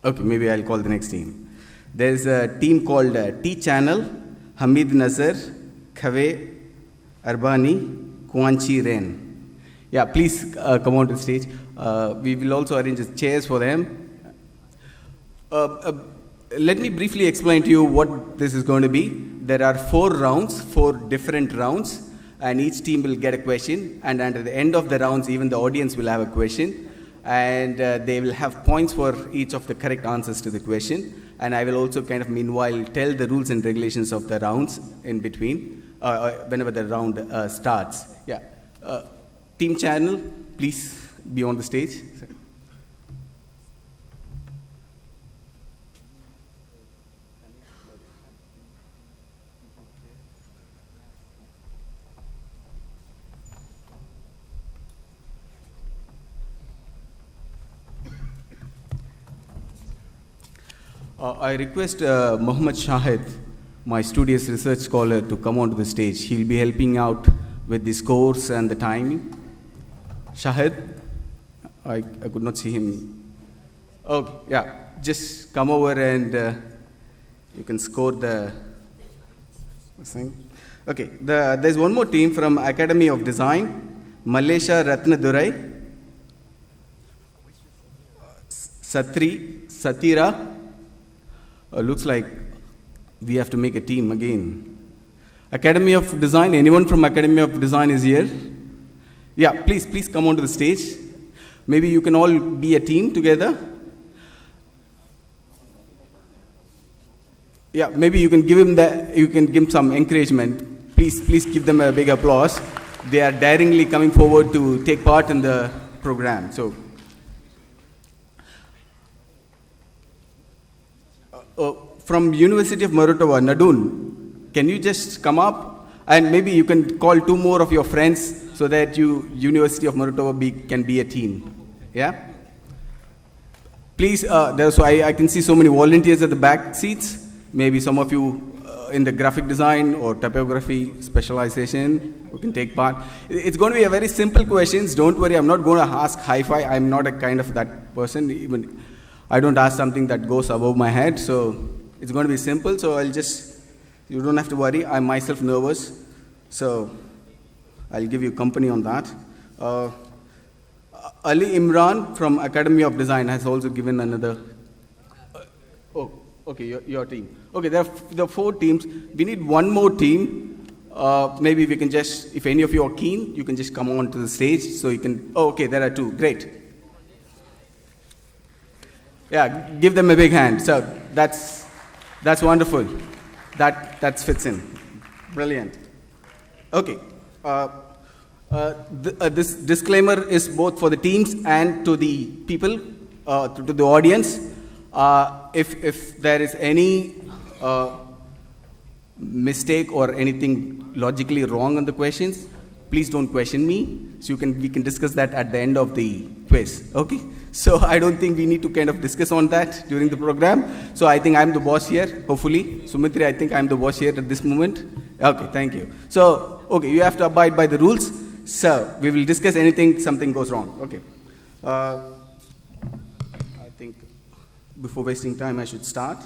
Okay, maybe I'll call the next team. There's a team called T-Channel, Hamid Nazar, Khave, Arbani, Kuanchi Ren. Yeah, please come on to the stage. We will also arrange chairs for them. Let me briefly explain to you what this is going to be. There are 4 rounds, 4 different rounds, and each team will get a question, and at the end of the rounds, even the audience will have a question, and they will have points for each of the correct answers to the question, and I will also kind of meanwhile tell the rules and regulations of the rounds in between, whenever the round starts. Yeah. Team Channel, please be on the stage. I request Mohammed Shahid, my studious research scholar, to come onto the stage. He'll be helping out with the scores and the timing. Shahid, I could not see him. Oh, yeah, just come over and you can score the thing. Okay, there's one more team from Academy of Design, Malaysia Ratnadurai, Satira. Looks like we have to make a team again. Academy of Design, anyone from Academy of Design is here? Yeah, please come onto the stage. Maybe you can all be a team together. Yeah, maybe you can give him some encouragement. Please give them a big applause. They are daringly coming forward to take part in the program. So. From University of Moratuwa, Nadun, can you just come up and maybe you can call 2 more of your friends so that University of Moratuwa can be a team. Yeah? Please, so I can see so many volunteers at the back seats. Maybe some of you in the graphic design or typography specialization who can take part. It's going to be a very simple questions. Don't worry, I'm not going to ask hi-fi. I'm not a kind of that person. Even I don't ask something that goes above my head, so it's going to be simple. So you don't have to worry. I'm myself nervous, so I'll give you company on that. Ali Imran from Academy of Design has also given another. Okay, your team. Okay, there are 4 teams. We need 1 more team. Maybe we can just, if any of you are keen, you can just come on to the stage so you can. Oh, okay, there are 2. Great. Yeah, give them a big hand. So that's wonderful. That fits in. Brilliant. Okay. This disclaimer is both for the teams and to the people, to the audience. If there is any mistake or anything logically wrong on the questions, please don't question me. So we can discuss that at the end of the quiz. Okay. So I don't think we need to kind of discuss on that during the program. So I think I'm the boss here, hopefully. Sumitri, I think I'm the boss here at this moment. Okay, thank you. So, okay, you have to abide by the rules. So we will discuss something goes wrong. Okay. I think before wasting time, I should start.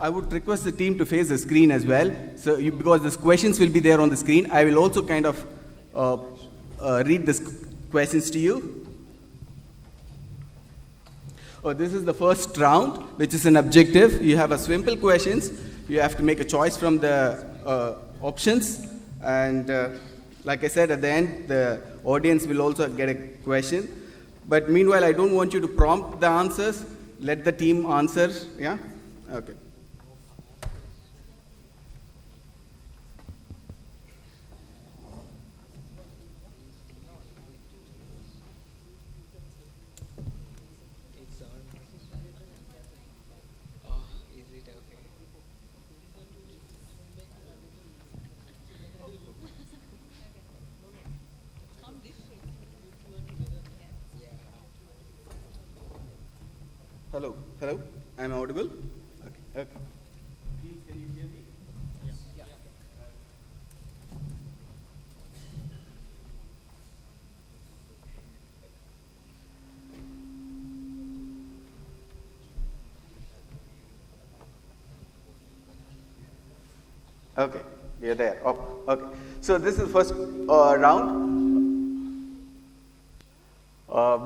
I would request the team to face the screen as well. So because the questions will be there on the screen, I will also kind of read the questions to you. This is the first round, which is an objective. You have a simple questions. You have to make a choice from the options. And Like I said, at the end, the audience will also get a question. But meanwhile, I don't want you to prompt the answers. Let the team answer. Yeah? Okay. Hello, hello. I'm audible. Okay, okay. Please, can you hear me? Yeah. Okay, we are there. Oh, okay. So this is the first round.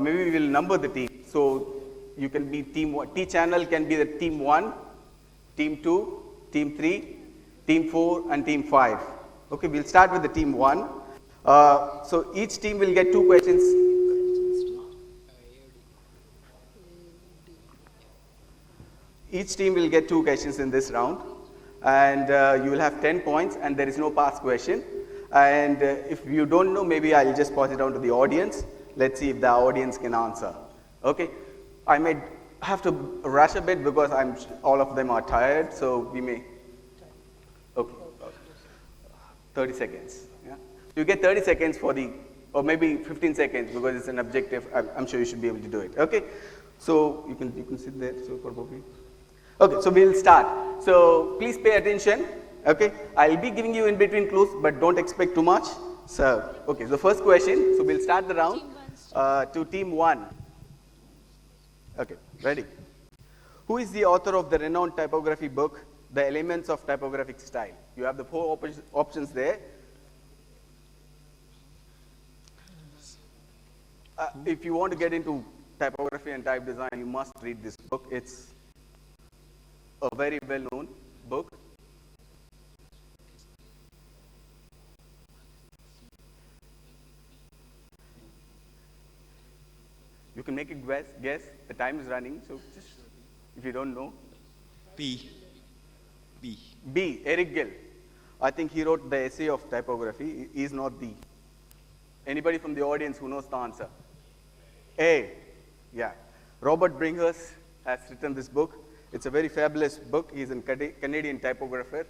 Maybe we will number the team. So you can be team 1. T channel can be the team 1, team 2, team 3, team 4, and team 5. Okay, we'll start with the team 1. So each team will get 2 questions. Each team will get 2 questions in this round. And you will have 10 points, and there is no pass question. And if you don't know, maybe I'll just pass it down to the audience. Let's see if the audience can answer. Okay, I may have to rush a bit because all of them are tired, so we may. Okay, 30 seconds. Yeah, you get 30 seconds for the, or maybe 15 seconds because it's an objective. I'm sure you should be able to do it. Okay, so you can sit there. So probably. Okay, so we'll start. So please pay attention. Okay, I'll be giving you in between clues, but don't expect too much. So, okay, the first question. So we'll start the round to team 1. Okay, ready? Who is the author of the renowned typography book, The Elements of Typographic Style? You have the 4 options there. If you want to get into typography and type design, you must read this book. It's a very well-known book. You can make a guess. The time is running, so just if you don't know. B. Eric Gill. I think he wrote the essay of typography. He is not the. Anybody from the audience who knows the answer? A. Yeah. Robert Bringhurst has written this book. It's a very fabulous book. He's a Canadian typographer,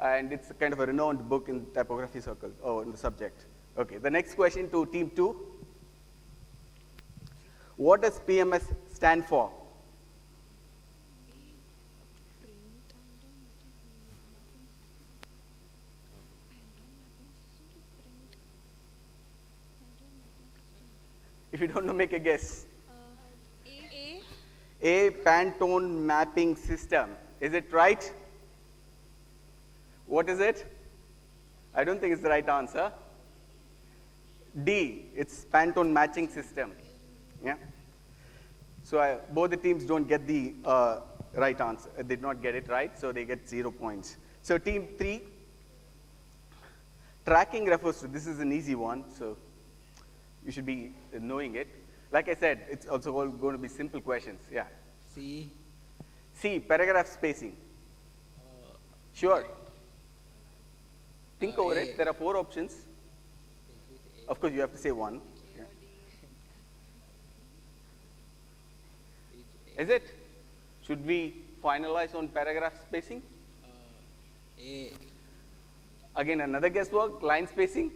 and it's kind of a renowned book in typography circles, in the subject. Okay, the next question to team 2. What does PMS stand for? If you don't know, make a guess. A Pantone mapping system. Is it right? What is it? I don't think it's the right answer. D, it's Pantone matching system. Yeah. So both the teams don't get the right answer. They did not get it right, so they get 0 points. So team 3, tracking refers to, this is an easy one, so you should be knowing it. Like I said, it's also all going to be simple questions. Yeah. C, paragraph spacing. Sure. Think over it. There are 4 options. Of course, you have to say one. Yeah. Is it? Should we finalize on paragraph spacing? A. Again, another guesswork. Line spacing.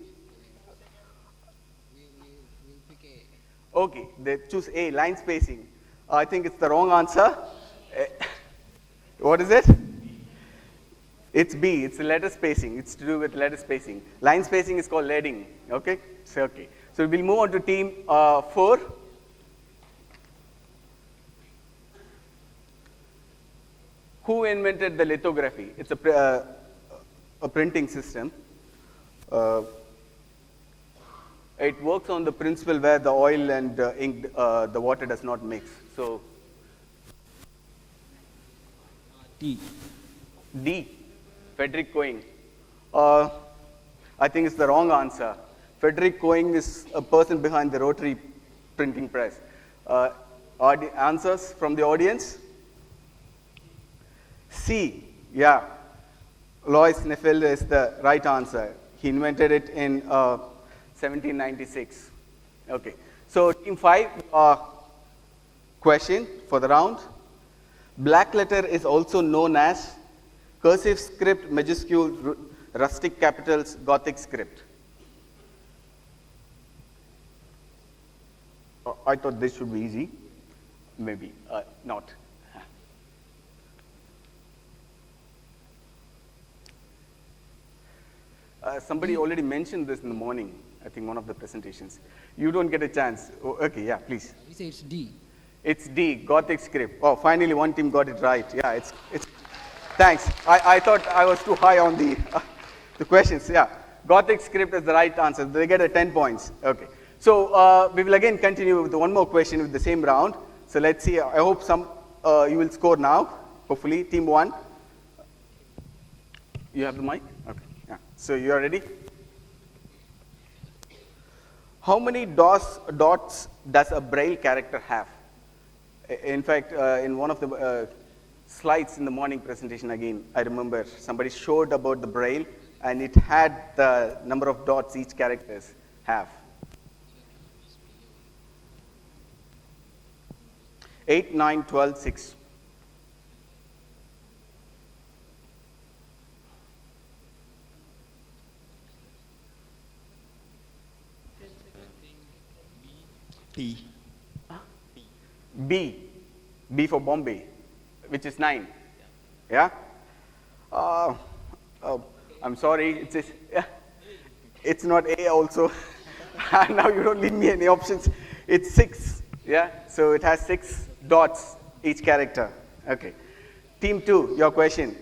We'll pick A. Okay, they choose A, line spacing. I think it's the wrong answer. What is it? It's B, it's letter spacing. It's to do with letter spacing. Line spacing is called leading. Okay? So we'll move on to team 4. Who invented the lithography? It's a printing system. It works on the principle where the oil and ink, the water does not mix. So, D, Frederick Coing. I I think it's the wrong answer. Frederick Coing is a person behind the rotary printing press. Answers from the audience? C, yeah. Alois Neffelde is the right answer. He invented it in 1796. Okay, so team 5, question for the round. Black letter is also known as cursive script, majuscule, rustic capitals, Gothic script. I thought this should be easy. Maybe not. Somebody already mentioned this in the morning, I think one of the presentations. You don't get a chance. Oh, okay, yeah, please. We say it's D. It's D, Gothic script. Oh, finally one team got it right. Yeah, it's thanks. I thought I was too high on the questions. Yeah, Gothic script is the right answer. They get a 10 points. Okay. So we will again continue with one more question with the same round. So let's see. I hope you will score now. Hopefully, team 1. You have the mic? Okay. Yeah. So you are ready? How many dots does a Braille character have? In fact, in one of the slides in the morning presentation again, I remember somebody showed about the Braille and it had the number of dots each characters have. 8, 9, 12, 6. B. B for Bombay, which is 9. Yeah? I'm sorry, it's not A also. Now you don't leave me any options. It's 6. Yeah? So it has 6 dots each character. Okay. Team 2, your question.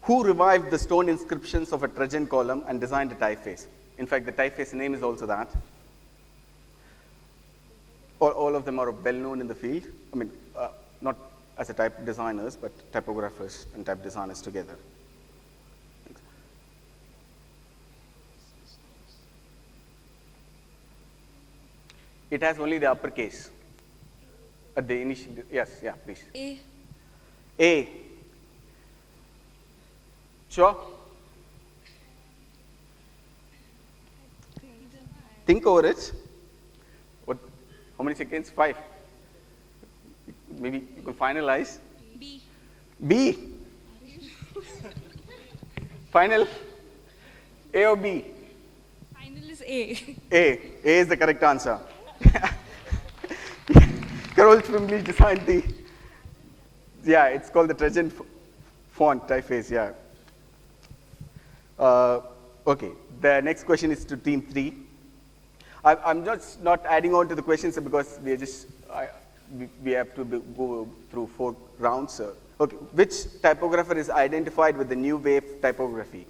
Who revived the stone inscriptions of a Trajan column and designed a typeface? In fact, the typeface name is also that. All of them are well known in the field. I mean, not as a type designers, but typographers and type designers together. It has only the uppercase at the initial. Yes, yeah, please. A. Sure. Think over it. What? How many seconds? 5. Maybe you can finalize. B. Final. A or B? Final is A. A is the correct answer. Carol Trimley designed the. Yeah, it's called the Trajan font typeface. Yeah. Okay. The next question is to team 3. I'm just not adding on to the questions because we are just we have to go through 4 rounds. Okay, which typographer is identified with the new wave typography?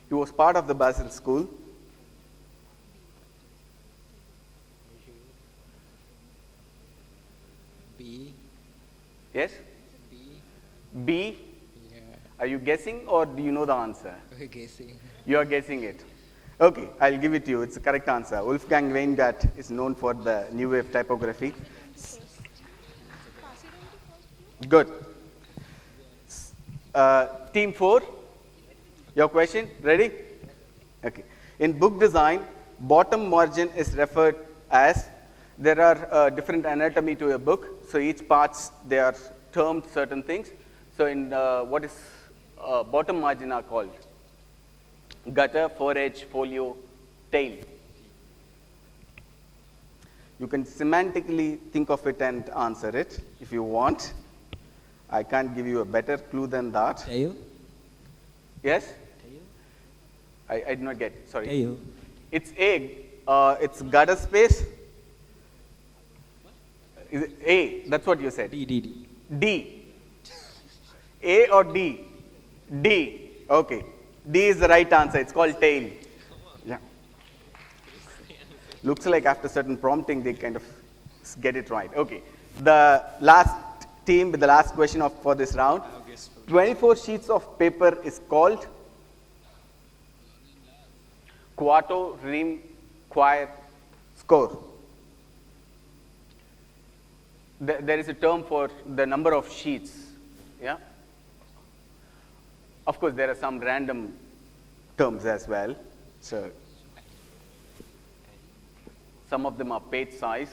He was part of the Basel School. B. Yes? B. B? Yeah. Are you guessing or do you know the answer? We're guessing. You are guessing it. Okay, I'll give it to you. It's the correct answer. Wolfgang Weingart is known for the new wave typography. Good. Team 4, your question, ready? Okay. In book design, bottom margin is referred as, there are different anatomy to a book. So each parts, they are termed certain things. So in what is bottom margin are called? Gutter, foredge, folio, tail. You can semantically think of it and answer it if you want. I can't give you a better clue than that. Tail? Yes? I did not get, sorry. Tail. It's A. It's gutter space. Is it A? That's what you said. D. D. A or D? D. Okay. D is the right answer. It's called tail. Yeah. Looks like after certain prompting, they kind of get it right. Okay. The last team with the last question for this round. 24 sheets of paper is called quarto, rime, quire, score. There is a term for the number of sheets. Yeah. Of course, there are some random terms as well. So some of them are page size.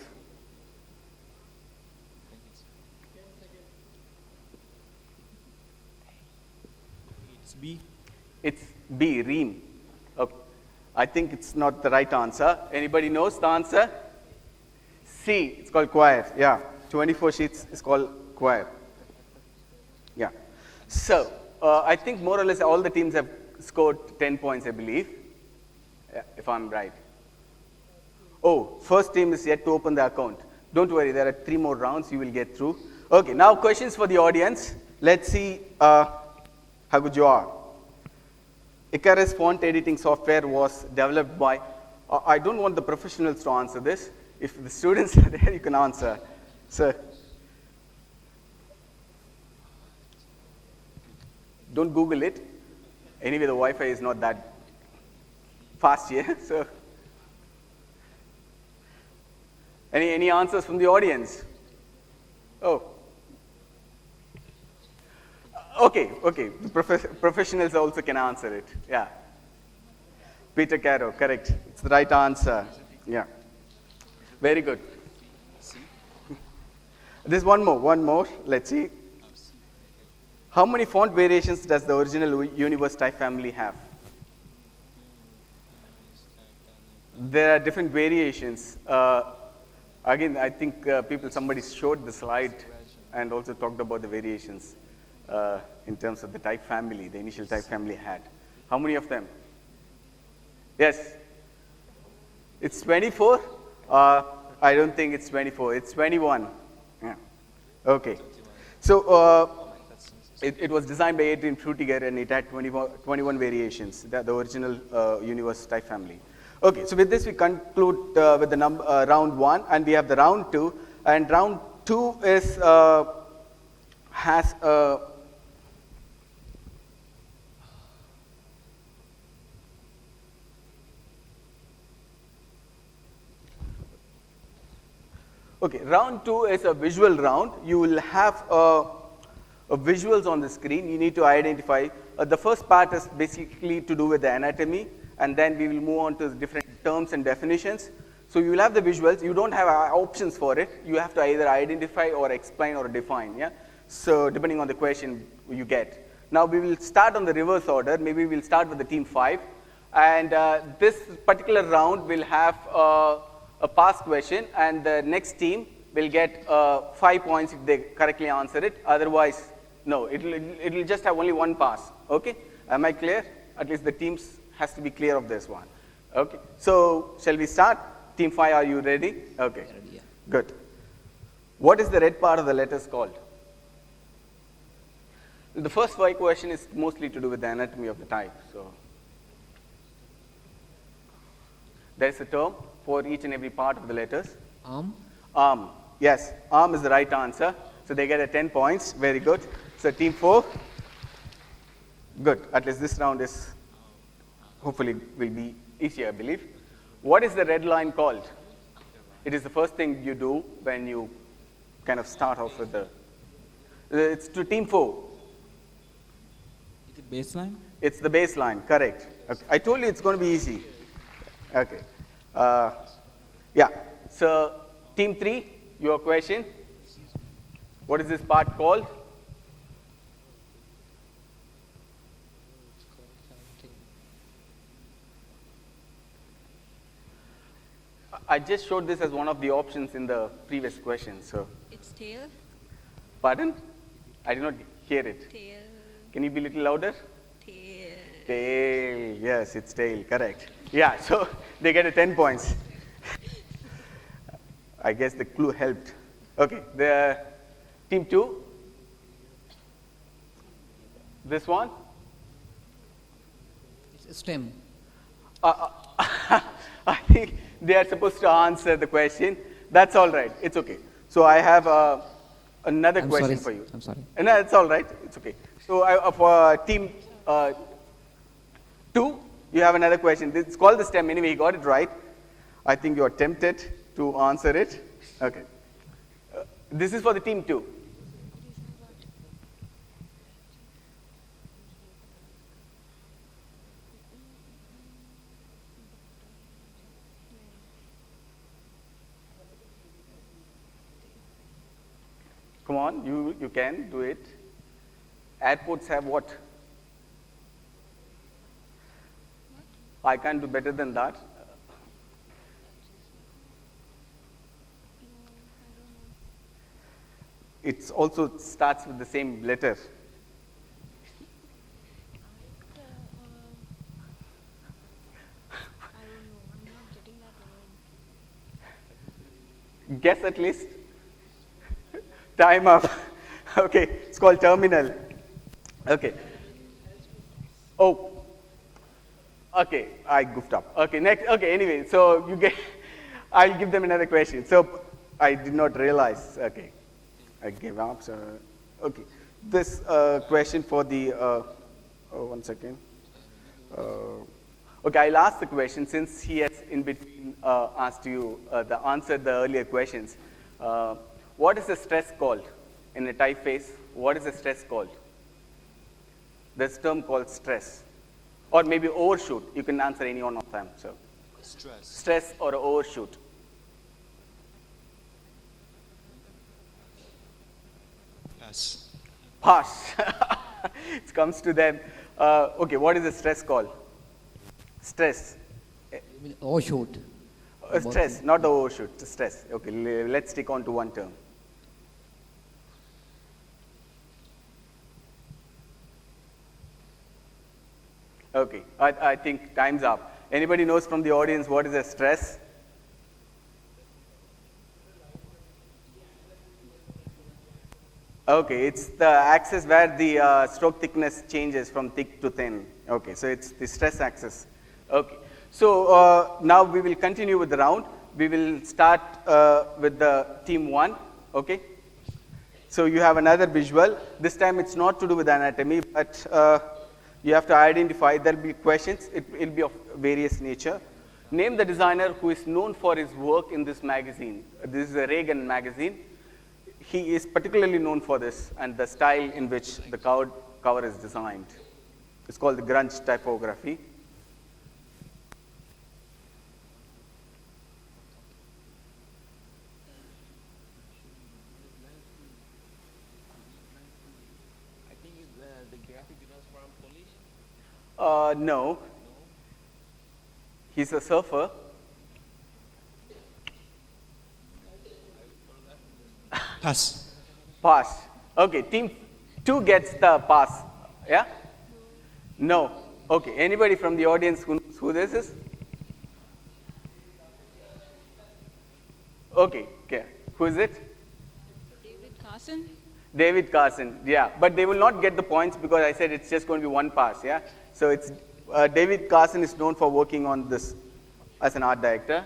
It's B. It's B, ream. Okay. I think it's not the right answer. Anybody knows the answer? C, it's called quire. Yeah, 24 sheets is called quire. Yeah. So, I think more or less all the teams have scored 10 points, I believe, if I'm right. Oh, first team is yet to open the account. Don't worry, there are 3 more rounds you will get through. Okay, now questions for the audience. Let's see how good you are. Icarus font editing software was developed by, I don't want the professionals to answer this. If the students are there, you can answer. Sir. Don't Google it. Anyway, the Wi-Fi is not that fast here. So, any answers from the audience? Oh. Okay. The professionals also can answer it. Yeah. Peter Caro, correct. It's the right answer. Yeah. Very good. There's one more. Let's see. How many font variations does the original Universe type family have? There are different variations. Again, I think somebody showed the slide and also talked about the variations in terms of the type family, the initial type family had. How many of them? Yes. It's 24? I don't think it's 24. It's 21. Yeah. Okay. So, it was designed by Adrian Frutiger and it had 21 variations, the original Universe type family. Okay, so with this we conclude with the round 1 and we have the round 2. And round 2 is, has okay, round 2 is a visual round. You will have visuals on the screen. You need to identify. The first part is basically to do with the anatomy, and then we will move on to different terms and definitions. So you will have the visuals. You don't have options for it. You have to either identify or explain or define. Yeah. So depending on the question you get. Now we will start on the reverse order. Maybe we'll start with the team 5, and this particular round will have a pass question, and the next team will get 5 points if they correctly answer it. Otherwise, no, it'll just have only 1 pass. Okay, am I clear? At least the teams has to be clear of this one. Okay, so shall we start? Team 5, are you ready? Okay, Yeah. good. What is the red part of the letters called? The first 5 question is mostly to do with the anatomy of the type. So there is a term for each and every part of the letters. Arm. Yes, arm is the right answer. So they get a 10 points. Very good. So team 4. Good. At least this round is hopefully will be easier, I believe. What is the red line called? It is the first thing you do when you kind of start off with the. It's to team 4. Is it baseline? It's the baseline. Correct. Okay. I told you it's going to be easy. Okay. Yeah. So team 3, your question. What is this part called? I just showed this as one of the options in the previous question. So. It's tail. Pardon? I did not hear it. Tail. Can you be a little louder? Tail. Tail. Yes, it's tail. Correct. Yeah. So they get a 10 points. I guess the clue helped. Okay. The team 2. This one. It's a stem. I think they are supposed to answer the question. That's all right. It's okay. So I have another question for you. I'm sorry. No, it's all right. It's okay. So for team 2, you have another question. It's called the STEM. Anyway, you got it right. I think you are tempted to answer it. Okay. This is for the team 2. Come on, you can do it. Airports have what? I can't do better than that. It also starts with the same letter. Guess at least. Time up. Okay, it's called terminal. Okay. Oh. Okay, I goofed up. Okay, next. Okay, anyway, so you get. I'll give them another question. So I did not realize. Okay, I gave up. So okay, this question for the. Oh, 1 second. Okay, I'll ask the question since he has in between asked you answered the earlier questions. What is the stress called in a typeface? What is the stress called? There's a term called stress, or maybe overshoot. You can answer any one of them. So, stress or overshoot. Pass. Pass. It comes to them. Okay, what is the stress called? Stress. Overshoot. Stress, not the overshoot. Stress. Okay, let's stick on to one term. Okay, I think time's up. Anybody knows from the audience what is a stress? Okay, it's the axis where the stroke thickness changes from thick to thin. Okay, so it's the stress axis. Okay, so now we will continue with the round. We will start with the team 1. Okay, so you have another visual. This time it's not to do with anatomy, but you have to identify. There will be questions. It will be of various nature. Name the designer who is known for his work in this magazine. This is a Raden magazine. He is particularly known for this and the style in which the cover is designed. It's called the grunge typography. I think the graphic designer from Polish. No. He's a surfer. Pass. Pass. Okay, team 2 gets the pass. Yeah? No. Okay, anybody from the audience who knows who this is? Okay, who is it? David Carson. David Carson, yeah. But they will not get the points because I said it's just going to be one pass, yeah? So it's David Carson is known for working on this as an art director.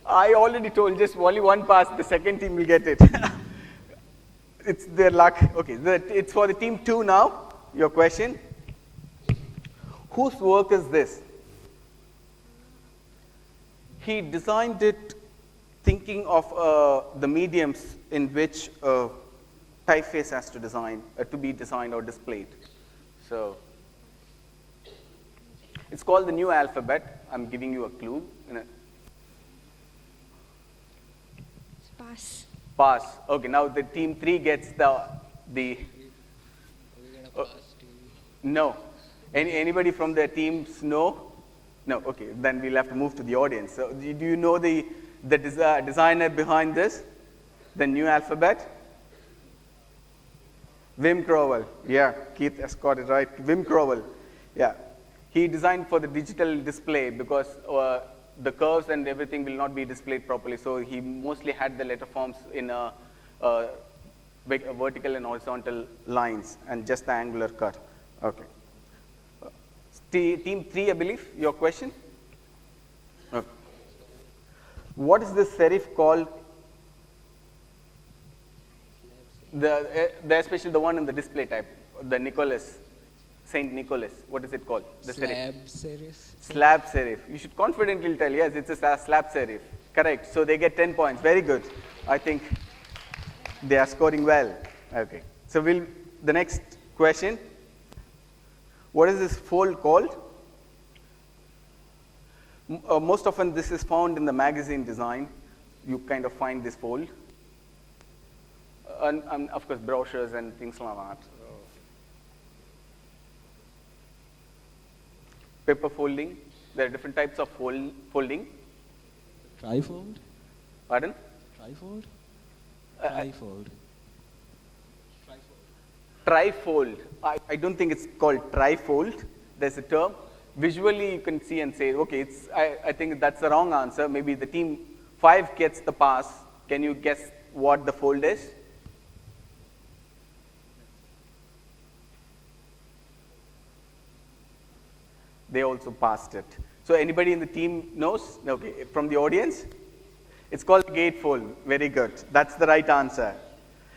I already told just only one pass, the second team will get it. It's their luck. Okay, it's for the team 2 now, your question. Whose work is this? He designed it thinking of the mediums in which typeface has to be designed or displayed. So it's called the new alphabet. I'm giving you a clue. Pass. Pass. Okay, now the team 3 gets the no. Anybody from their teams know? No. Okay, then we'll have to move to the audience. So do you know the designer behind this? The new alphabet? Wim Crowell. Yeah, Keith has got it right. Wim Crowell. Yeah. He designed for the digital display because the curves and everything will not be displayed properly. So he mostly had the letter forms in a vertical and horizontal lines and just the angular cut. Okay. Team 3, I believe, your question? Okay. What is this serif called? The especially the one in the display type, the Nicholas, Saint Nicholas. What is it called? The Slab serif. Slab serif. You should confidently tell, yes, it's a slab serif. Correct. So they get 10 points. Very good. I think they are scoring well. Okay. So the next question. What is this fold called? Most often this is found in the magazine design. You kind of find this fold. And of course brochures and things like that. Paper folding. There are different types of folding. Trifold? Pardon? Trifold? Trifold. Trifold. I don't think it's called trifold. There's a term. Visually you can see and say, okay, I think that's the wrong answer. Maybe the team 5 gets the pass. Can you guess what the fold is? They also passed it. So anybody in the team knows? Okay, from the audience? It's called gatefold. Very good. That's the right answer.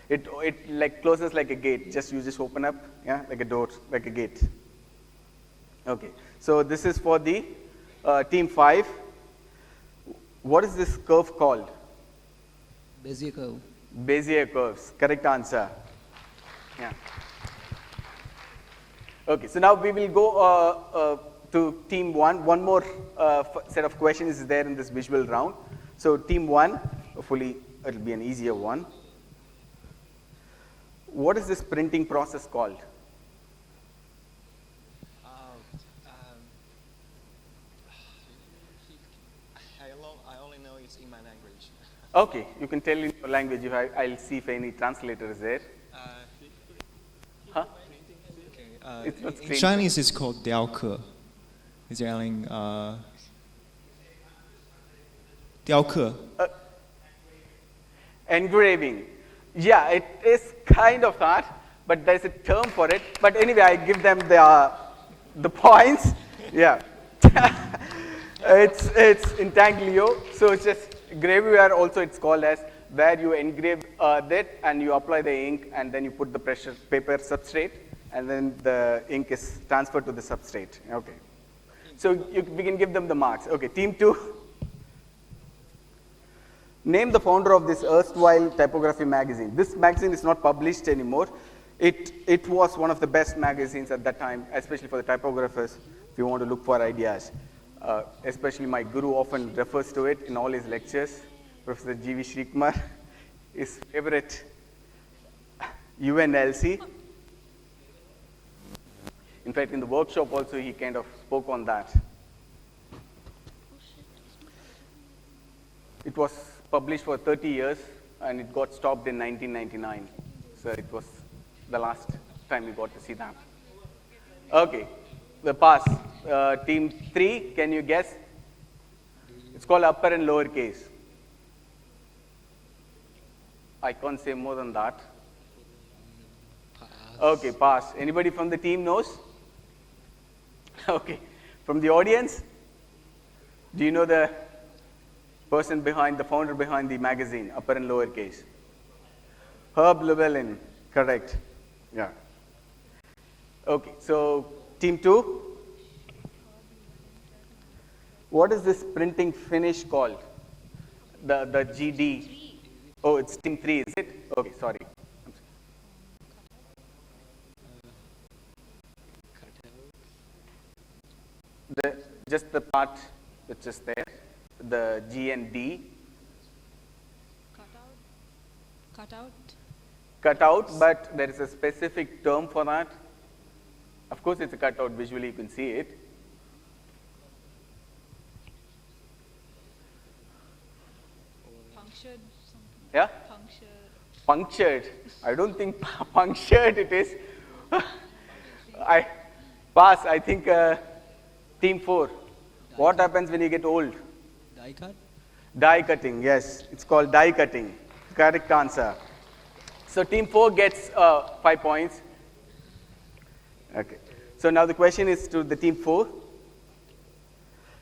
It like closes like a gate. You just open up, yeah, like a door, like a gate. Okay. So this is for the team 5. What is this curve called? Bezier curve. Bezier curves. Correct answer. Yeah. Okay. So now we will go to team 1. One more set of questions is there in this visual round. So team 1, hopefully it will be an easier one. What is this printing process called? I only know it's in my language. Okay, you can tell in your language. I'll see if any translator is there. Huh? Okay. It's not in screen. Chinese, it's called 雕刻. Is there any 雕刻? Engraving. Yeah, it is kind of that, but there's a term for it. But anyway, I give them the points. Yeah. It's intaglio. So it's just gravure also it's called as, where you engrave that and you apply the ink and then you put the paper substrate and then the ink is transferred to the substrate. Okay. So we can give them the marks. Okay, team 2. Name the founder of this erstwhile typography magazine. This magazine is not published anymore. It was one of the best magazines at that time, especially for the typographers, if you want to look for ideas. Especially my guru often refers to it in all his lectures. Professor G.V. Shrikmar, his favorite UNLC. In fact, in the workshop also he kind of spoke on that. It was published for 30 years and it got stopped in 1999. So it was the last time we got to see that. Okay, the pass. Team 3, can you guess? It's called upper and lower case. I can't say more than that. Pass. Okay, pass. Anybody from the team knows? Okay. From the audience? Do you know the person behind, the founder behind the magazine, upper and lower case? Herb Llewellyn, correct. Yeah. Okay, so team 2. What is this printing finish called? The GD. Oh, it's team 3, is it? Okay, sorry. Just the part which is there, the G and D. Cut out, but there is a specific term for that. Of course, it's a cutout. Visually, you can see it. Punctured. Yeah? Punctured. I don't think punctured it is. I pass. I think team 4. What happens when you get old? Die cut? Die cutting, yes. It's called die cutting. Correct answer. So team 4 gets 5 points. Okay. So now the question is to the team 4.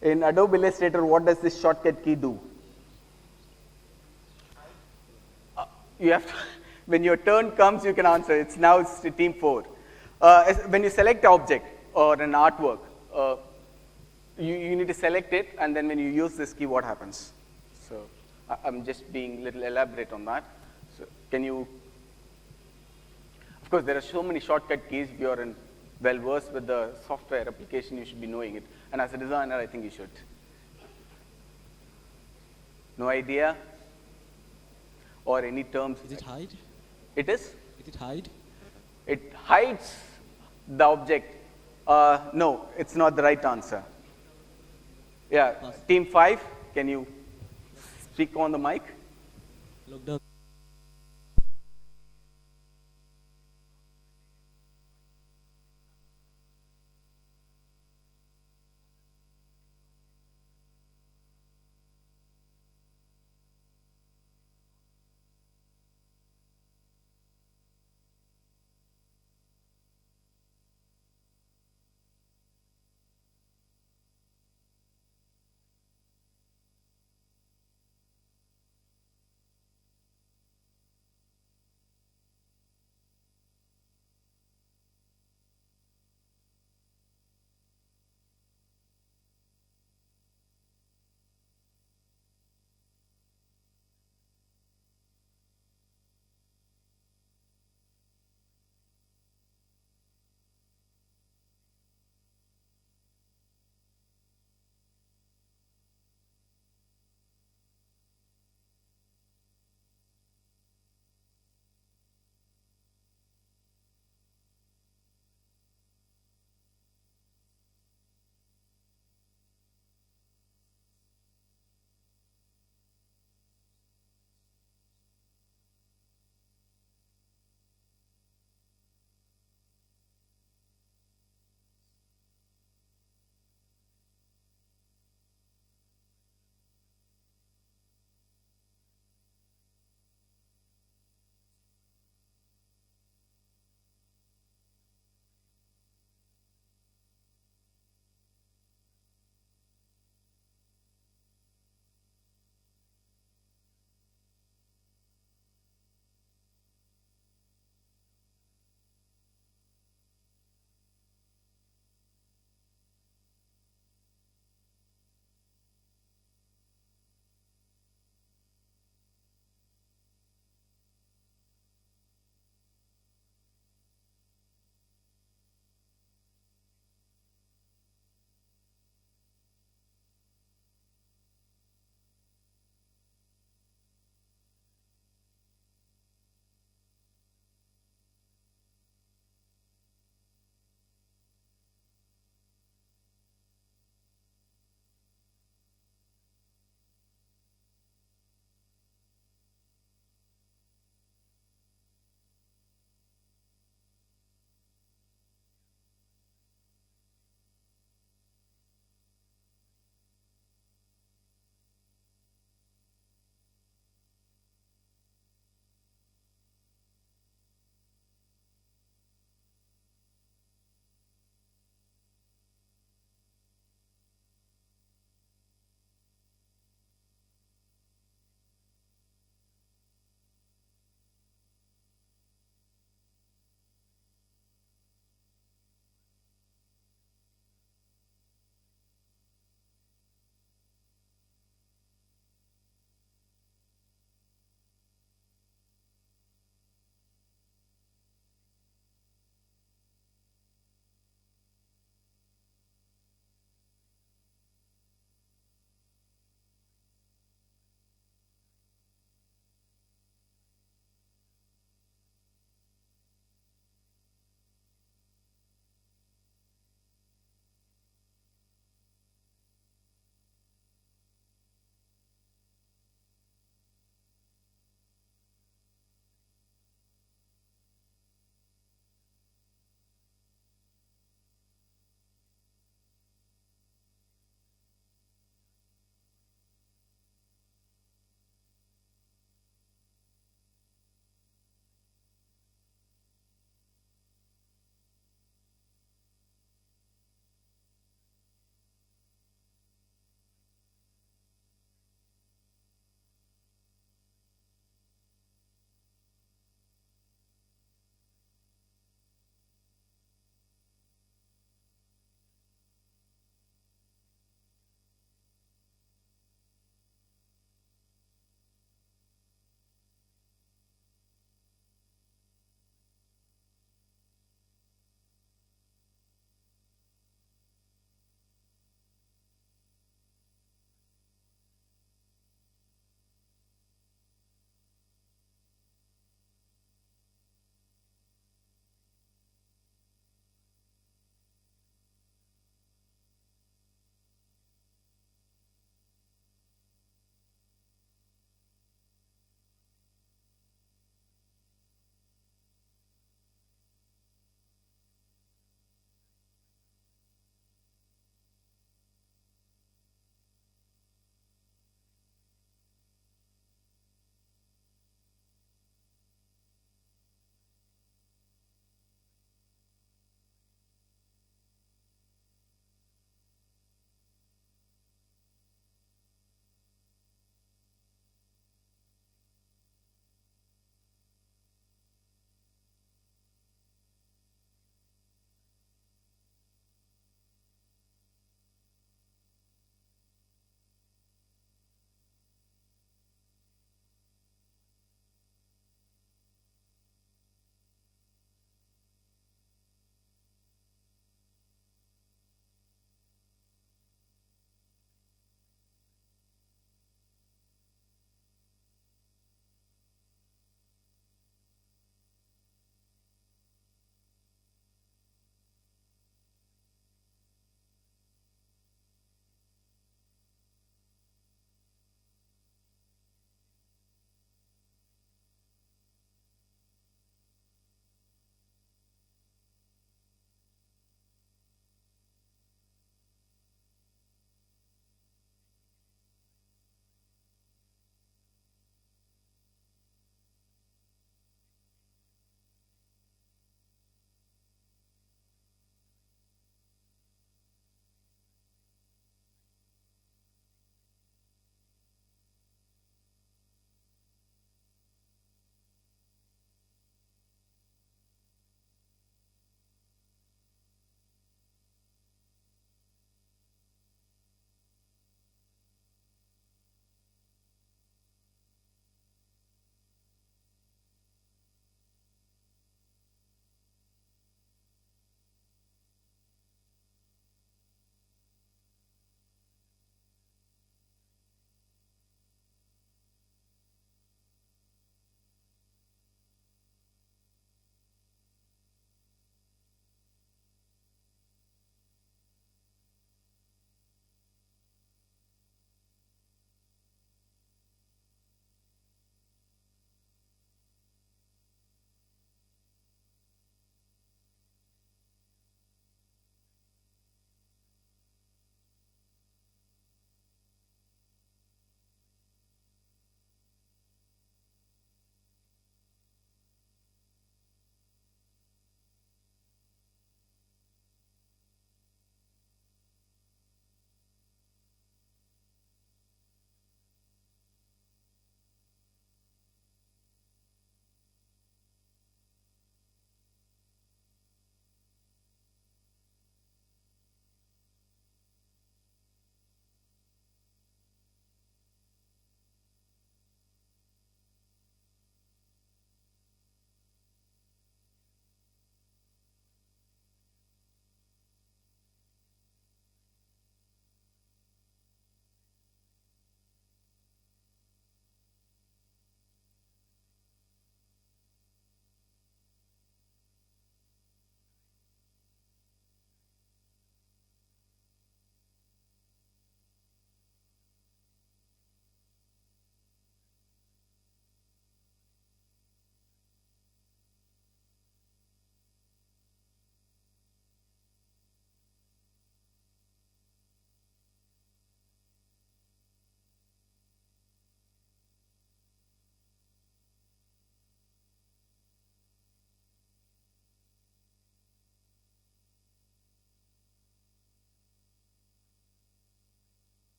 In Adobe Illustrator, what does this shortcut key do? You have to When your turn comes, you can answer. It's team 4. When you select object or an artwork, you need to select it, and then when you use this key, what happens? So I'm just being a little elaborate on that. So can you, of course, there are so many shortcut keys. If you're well versed with the software application, you should be knowing it. And as a designer, I think you should. No idea? Or any terms? Is it hide? It is? Is it hide? It hides the object. No, it's not the right answer. Yeah, team 5, can you speak on the mic? Look down.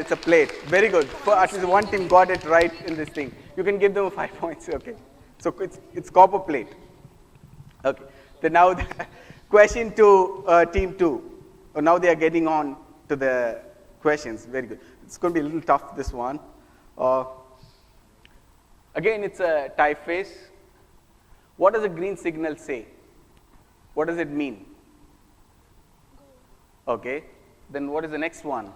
it's a plate. Very good. At least one team got it right in this thing. You can give them 5 points. Okay. So it's copper plate. Okay. Then now the question to team 2. Now they are getting on to the questions. Very good. It's going to be a little tough, this one. Again, it's a typeface. What does a green signal say? What does it mean? Okay. Then what is the next one?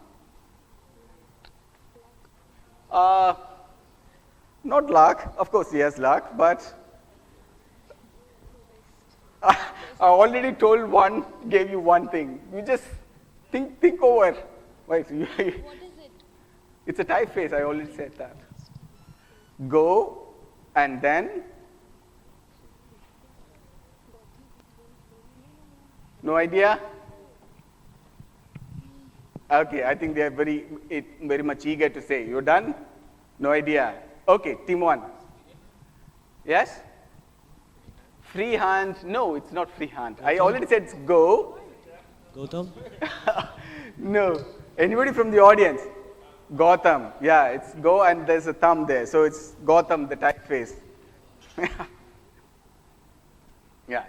Not luck. Of course, he has luck, but I already told one, gave you one thing. You just think over. Wait, what is it? It's a typeface. I already said that. Go, and then? No idea? Okay, I think they are very much eager to say. You're done? No idea. Okay, team 1. Yes? Freehand. No, it's not freehand. I already said it's go. Gautam? No. Anybody from the audience? Gautam. Yeah, it's go and there's a thumb there. So it's Gautam, the typeface. Yeah.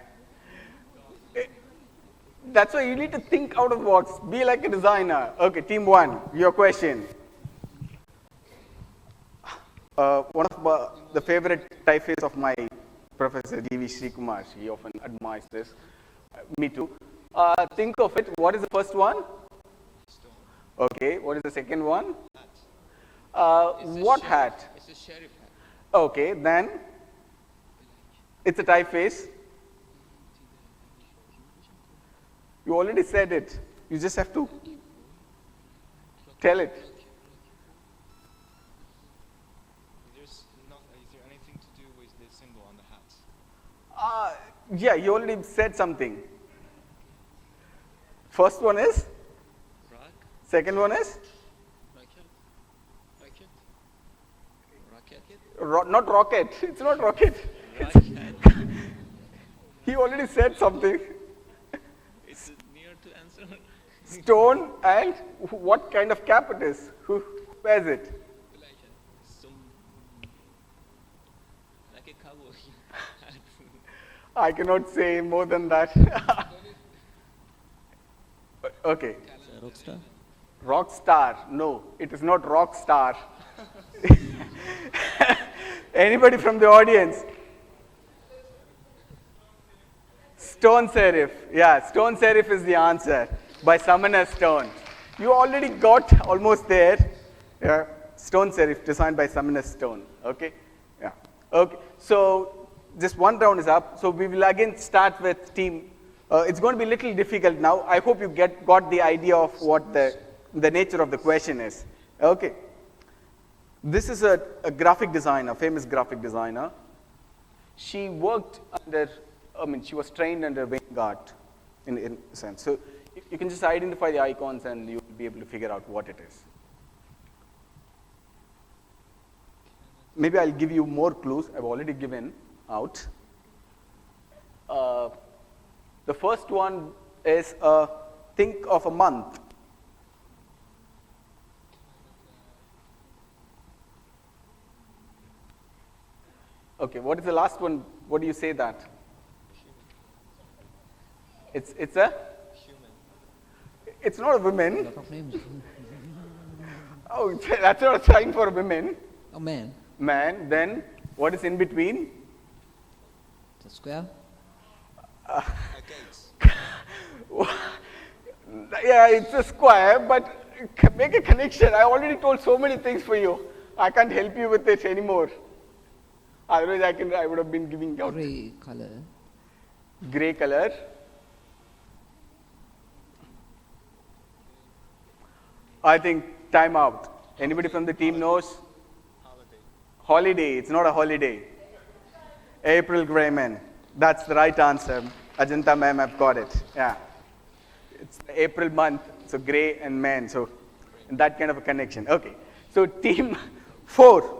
That's why you need to think out of the box. Be like a designer. Okay, team 1, your question. One of the favorite typeface of my Professor D.V. Srikumar. He often admires this. Me too. Think of it. What is the first one? Okay. What is the second one? What hat? It's a sheriff hat. Okay. Then it's a typeface. You already said it. You just have to tell it. Is there anything to do with the symbol on the hat? Yeah, you already said something. First one is? Rock? Second one is? Rocket? Not rocket. It's not rocket. He already said something. It's near to answer. Stone and what kind of cap it is? Who wears it? Like a cowboy. I cannot say more than that. Okay. Rockstar? Rock star. No, it is not rock star. Anybody from the audience? Stone serif. Yeah, stone serif is the answer by Summoner Stone. You already got almost there. Yeah, stone serif designed by Summoner Stone. Okay. Yeah. Okay. So just one round is up. So we will again start with team. It's going to be a little difficult now. I hope you got the idea of what the nature of the question is. Okay. This is a graphic designer, famous graphic designer. She worked under, she was trained under Vanguard in a sense. So you can just identify the icons and you'll be able to figure out what it is. Maybe I'll give you more clues. I've already given out. The first one is think of a month. Okay, what is the last one? What do you say that? It's a? Human. It's not a woman. Lot of names. Oh, that's not a sign for a woman. A man. Man, then what is in between? The square. Yeah, it's a square, but make a connection. I already told so many things for you. I can't help you with it anymore. Otherwise, I would have been giving out. Gray color. Gray color. I think time out. Anybody from the team knows? Holiday. It's not a holiday. April Grayman. That's the right answer. Ajanta ma'am, I've got it. Yeah. It's April month, so gray and man. So that kind of a connection. Okay. So team 4.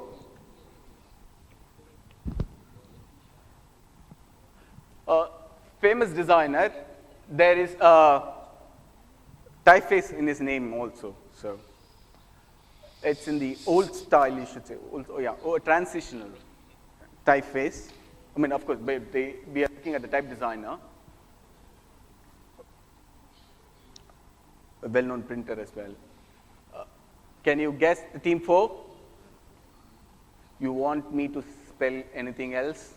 Famous designer. There is a typeface in his name also. So It's in the old style, you should say. Transitional typeface. I mean, of course, we are looking at the type designer, a well-known printer as well. Can you guess the team 4? You want me to spell anything else?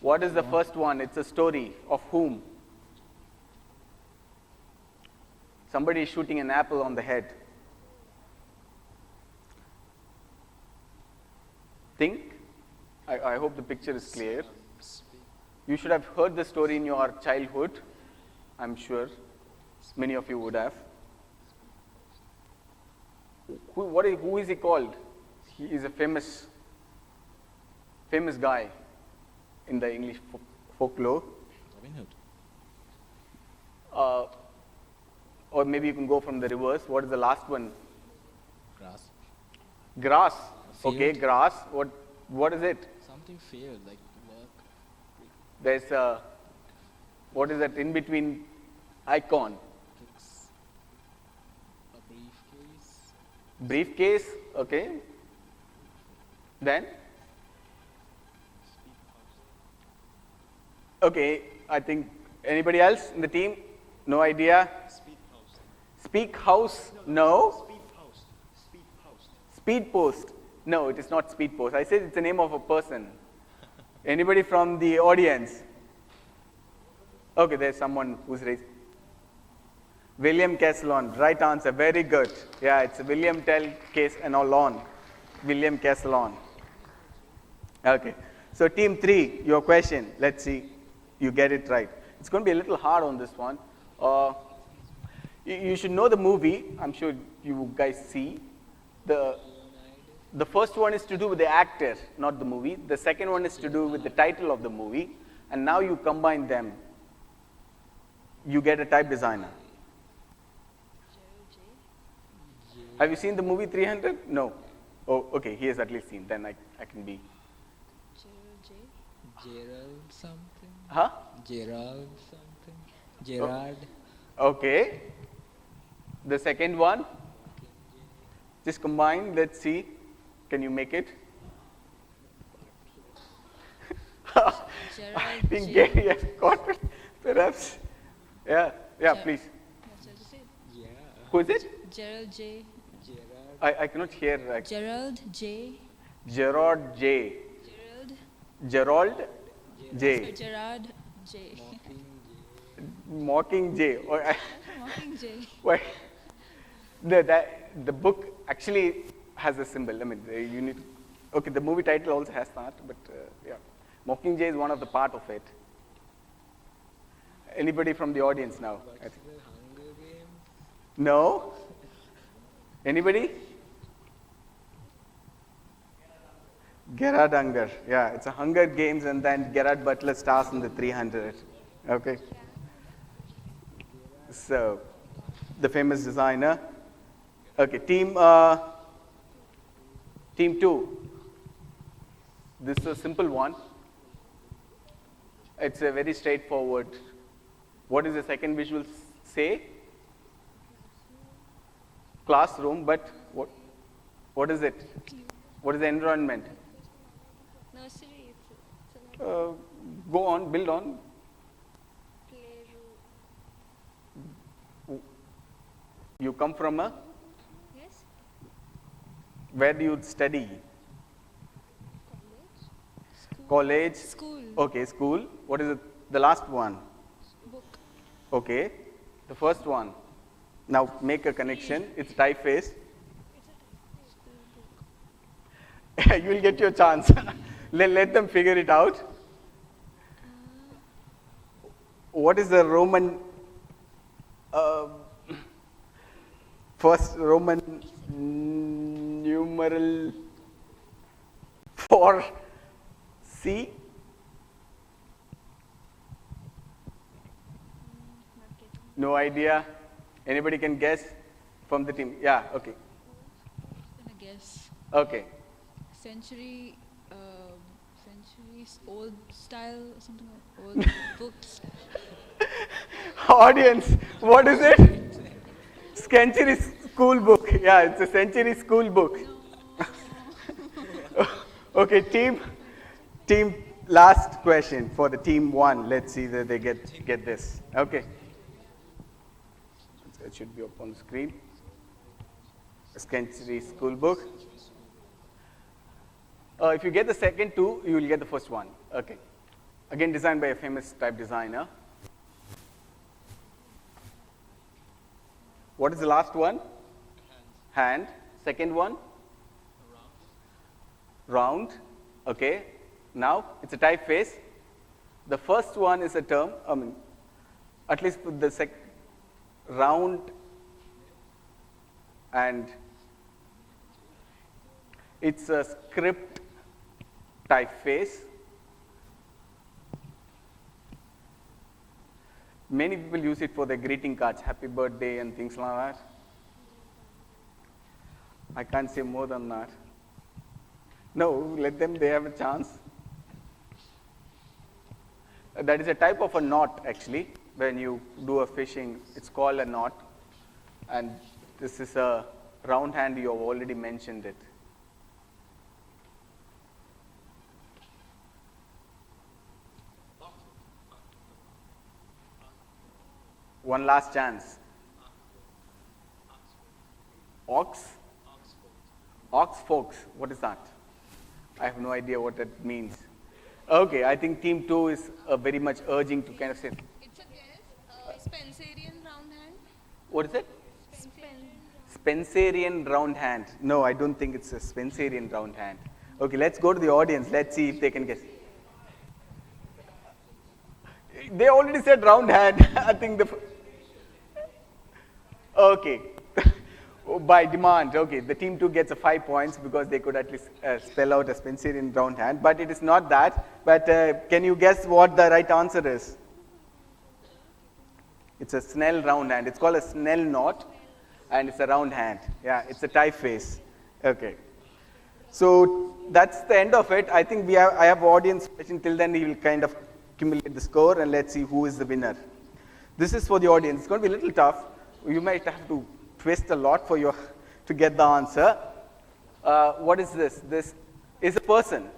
What is the first one? It's a story of whom? Somebody is shooting an apple on the head. Think. I hope the picture is clear. You should have heard the story in your childhood. I'm sure many of you would have. Who is he called? He is a famous guy in the English folklore. Robin Hood. Or maybe you can go from the reverse. What is the last one? Grass. Grass. Field. Okay, grass. What is it? Something field, like work. There's what is that in between icon? It's a briefcase. Briefcase. Okay. Then? Okay, I think anybody else in the team? No idea? Speak house? No. Speed post? No, it is not speed post. I said it's the name of a person. Anybody from the audience? Okay, there's someone who's raised. William Castellon, right answer, very good. Yeah, it's William Tell Case and all on. William Castellon. Okay, so team 3, your question. Let's see, you get it right. It's going to be a little hard on this one. You should know the movie. I'm sure you guys see. The first one is to do with the actor, not the movie. The second one is to do with the title of the movie. And now you combine them. You get a type designer. Have you seen the movie 300? No. Oh, okay, he has at least seen. Then I can be. Gerald something. Huh? Gerald something. Gerard. Okay. The second one. Just combine. Let's see. Can you make it? I think Gary has got it. Perhaps. Yeah. Please. Yeah. Who is it? Gerald J. Gerard. I cannot hear. Gerald J. Gerard J. Gerald J. Gerard J. Mocking J. Mocking J. Why? The book actually has a symbol. I mean, you need. Okay, the movie title also has that, but yeah, Mocking J is one of the part of it. Anybody from the audience now? What's the Hunger Games? No. Anybody? Gerard Unger. Yeah, it's a Hunger Games, and then Gerard Butler stars in the 300. Okay. So, the famous designer. Okay, team 2. This is a simple one. It's a very straightforward. What does the second visual say? Classroom, but what is it? What is the environment? Nursery. Go on, build on. You come from a? Yes. Where do you study? College. College. School. Okay, school. What is it? The last one. Book. Okay. The first one. Now make a connection. It's typeface. You will get your chance. Let them figure it out. What is the Roman first Roman numeral for C? No idea. Anybody can guess from the team? Yeah, okay. I guess. Okay. Centuries old style, something like old books. Audience, what is it? Centuries School book. Yeah, it's a century school book. Okay, team, last question for the team 1. Let's see that they get this. Okay. It should be up on the screen. A century school book. If you get the second 2, you will get the first one. Okay. Again, designed by a famous type designer. What is the last one? Hand. Second one? Round. Okay. Now, it's a typeface. The first one is a term, at least for the round and it's a script typeface. Many people use it for their greeting cards, happy birthday and things like that. I can't say more than that. No, let them, they have a chance. That is a type of a knot actually. When you do a fishing, it's called a knot. And this is a round hand, you have already mentioned it. One last chance. Ox? Ox folks, what is that? I have no idea what that means. Okay, I think team 2 is very much urging to kind of say. It's a guess. Spencerian round hand. What is it? Spencerian round hand. No, I don't think it's a Spencerian round hand. Okay, let's go to the audience. Let's see if they can guess. They already said round hand. I think okay. By demand, okay, the team 2 gets a 5 points because they could at least spell out a Spencerian round hand, but it is not that. But can you guess what the right answer is? It's a Snell round hand. It's called a Snell knot, and it's a round hand. Yeah, it's a typeface. Okay. So that's the end of it. I think I have audience question. Till then, we will kind of accumulate the score, and let's see who is the winner. This is for the audience. It's going to be a little tough. You might have to twist a lot for you to get the answer. What is this? This is a person.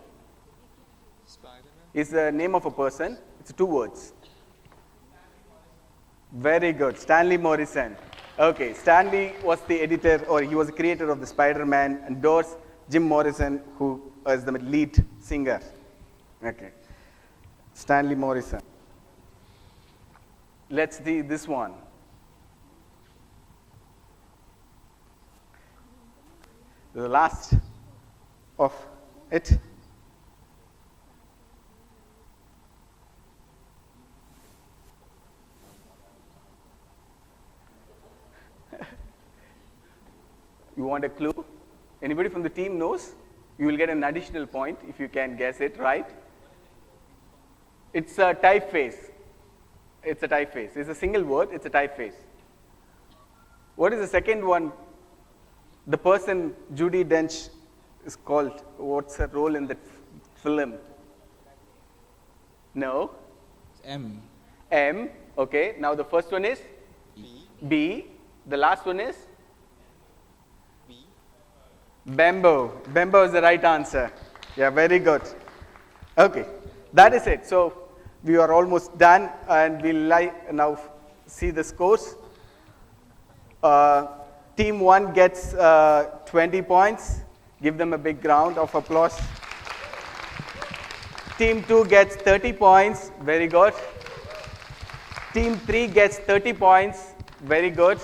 Spider-Man? Is the name of a person. It's 2 words. Very good. Stanley Morrison. Okay, Stanley was the editor, or he was the creator of the Spider-Man, and Doors, Jim Morrison, who is the lead singer. Okay. Stanley Morrison. Let's see this one. The last of it. You want a clue? Anybody from the team knows? You will get an additional point if you can guess it right. It's a typeface. It's a typeface. It's a single word. It's a typeface. What is the second one? The person Judi Dench is called. What's her role in that film? No? M. M. Okay. Now the first one is? B. B. The last one is? B. Bembo. Bembo is the right answer. Yeah, very good. Okay. That is it. So we are almost done, and we'll now see the scores. Team 1 gets 20 points. Give them a big round of applause. Team 2 gets 30 points. Very good. Team 3 gets 30 points. Very good.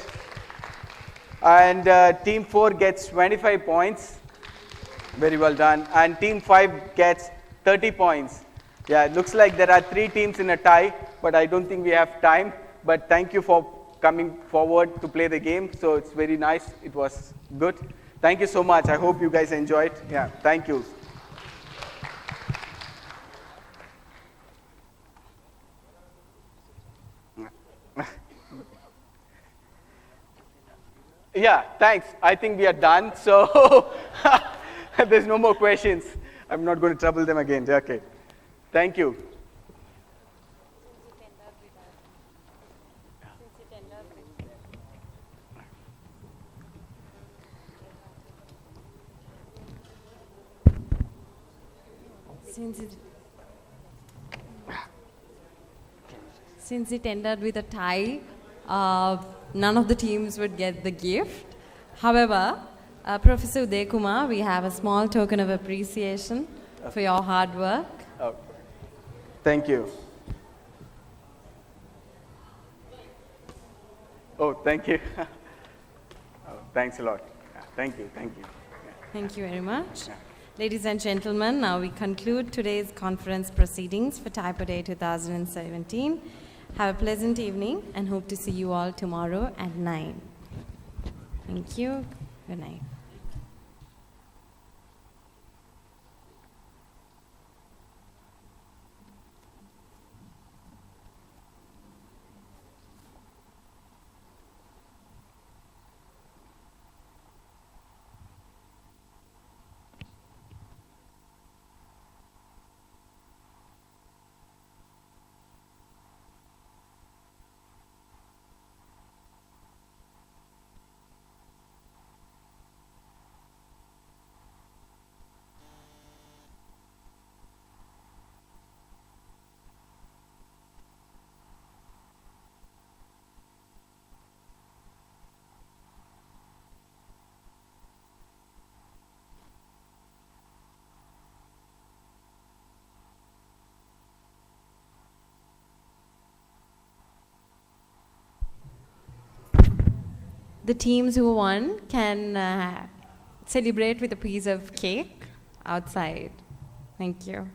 And Team 4 gets 25 points. Very well done. And Team 5 gets 30 points. Yeah, it looks like there are 3 teams in a tie, but I don't think we have time. But thank you for coming forward to play the game. So it's very nice. It was good. Thank you so much. I hope you guys enjoyed. Yeah, thank you. Yeah, thanks. I think we are done. So there's no more questions. I'm not going to trouble them again. Okay. Thank you. Since it ended with a tie, none of the teams would get the gift. However, Professor Uday Kumar, we have a small token of appreciation for your hard work. Oh, thank you. Oh, thank you. Oh, thanks a lot. Yeah, thank you, thank you. Yeah. Thank you very much. Yeah. Ladies and gentlemen, now we conclude today's conference proceedings for Typo Day 2017. Have a pleasant evening and hope to see you all tomorrow at 9. Thank you. Good night. The teams who won can celebrate with a piece of cake outside. Thank you.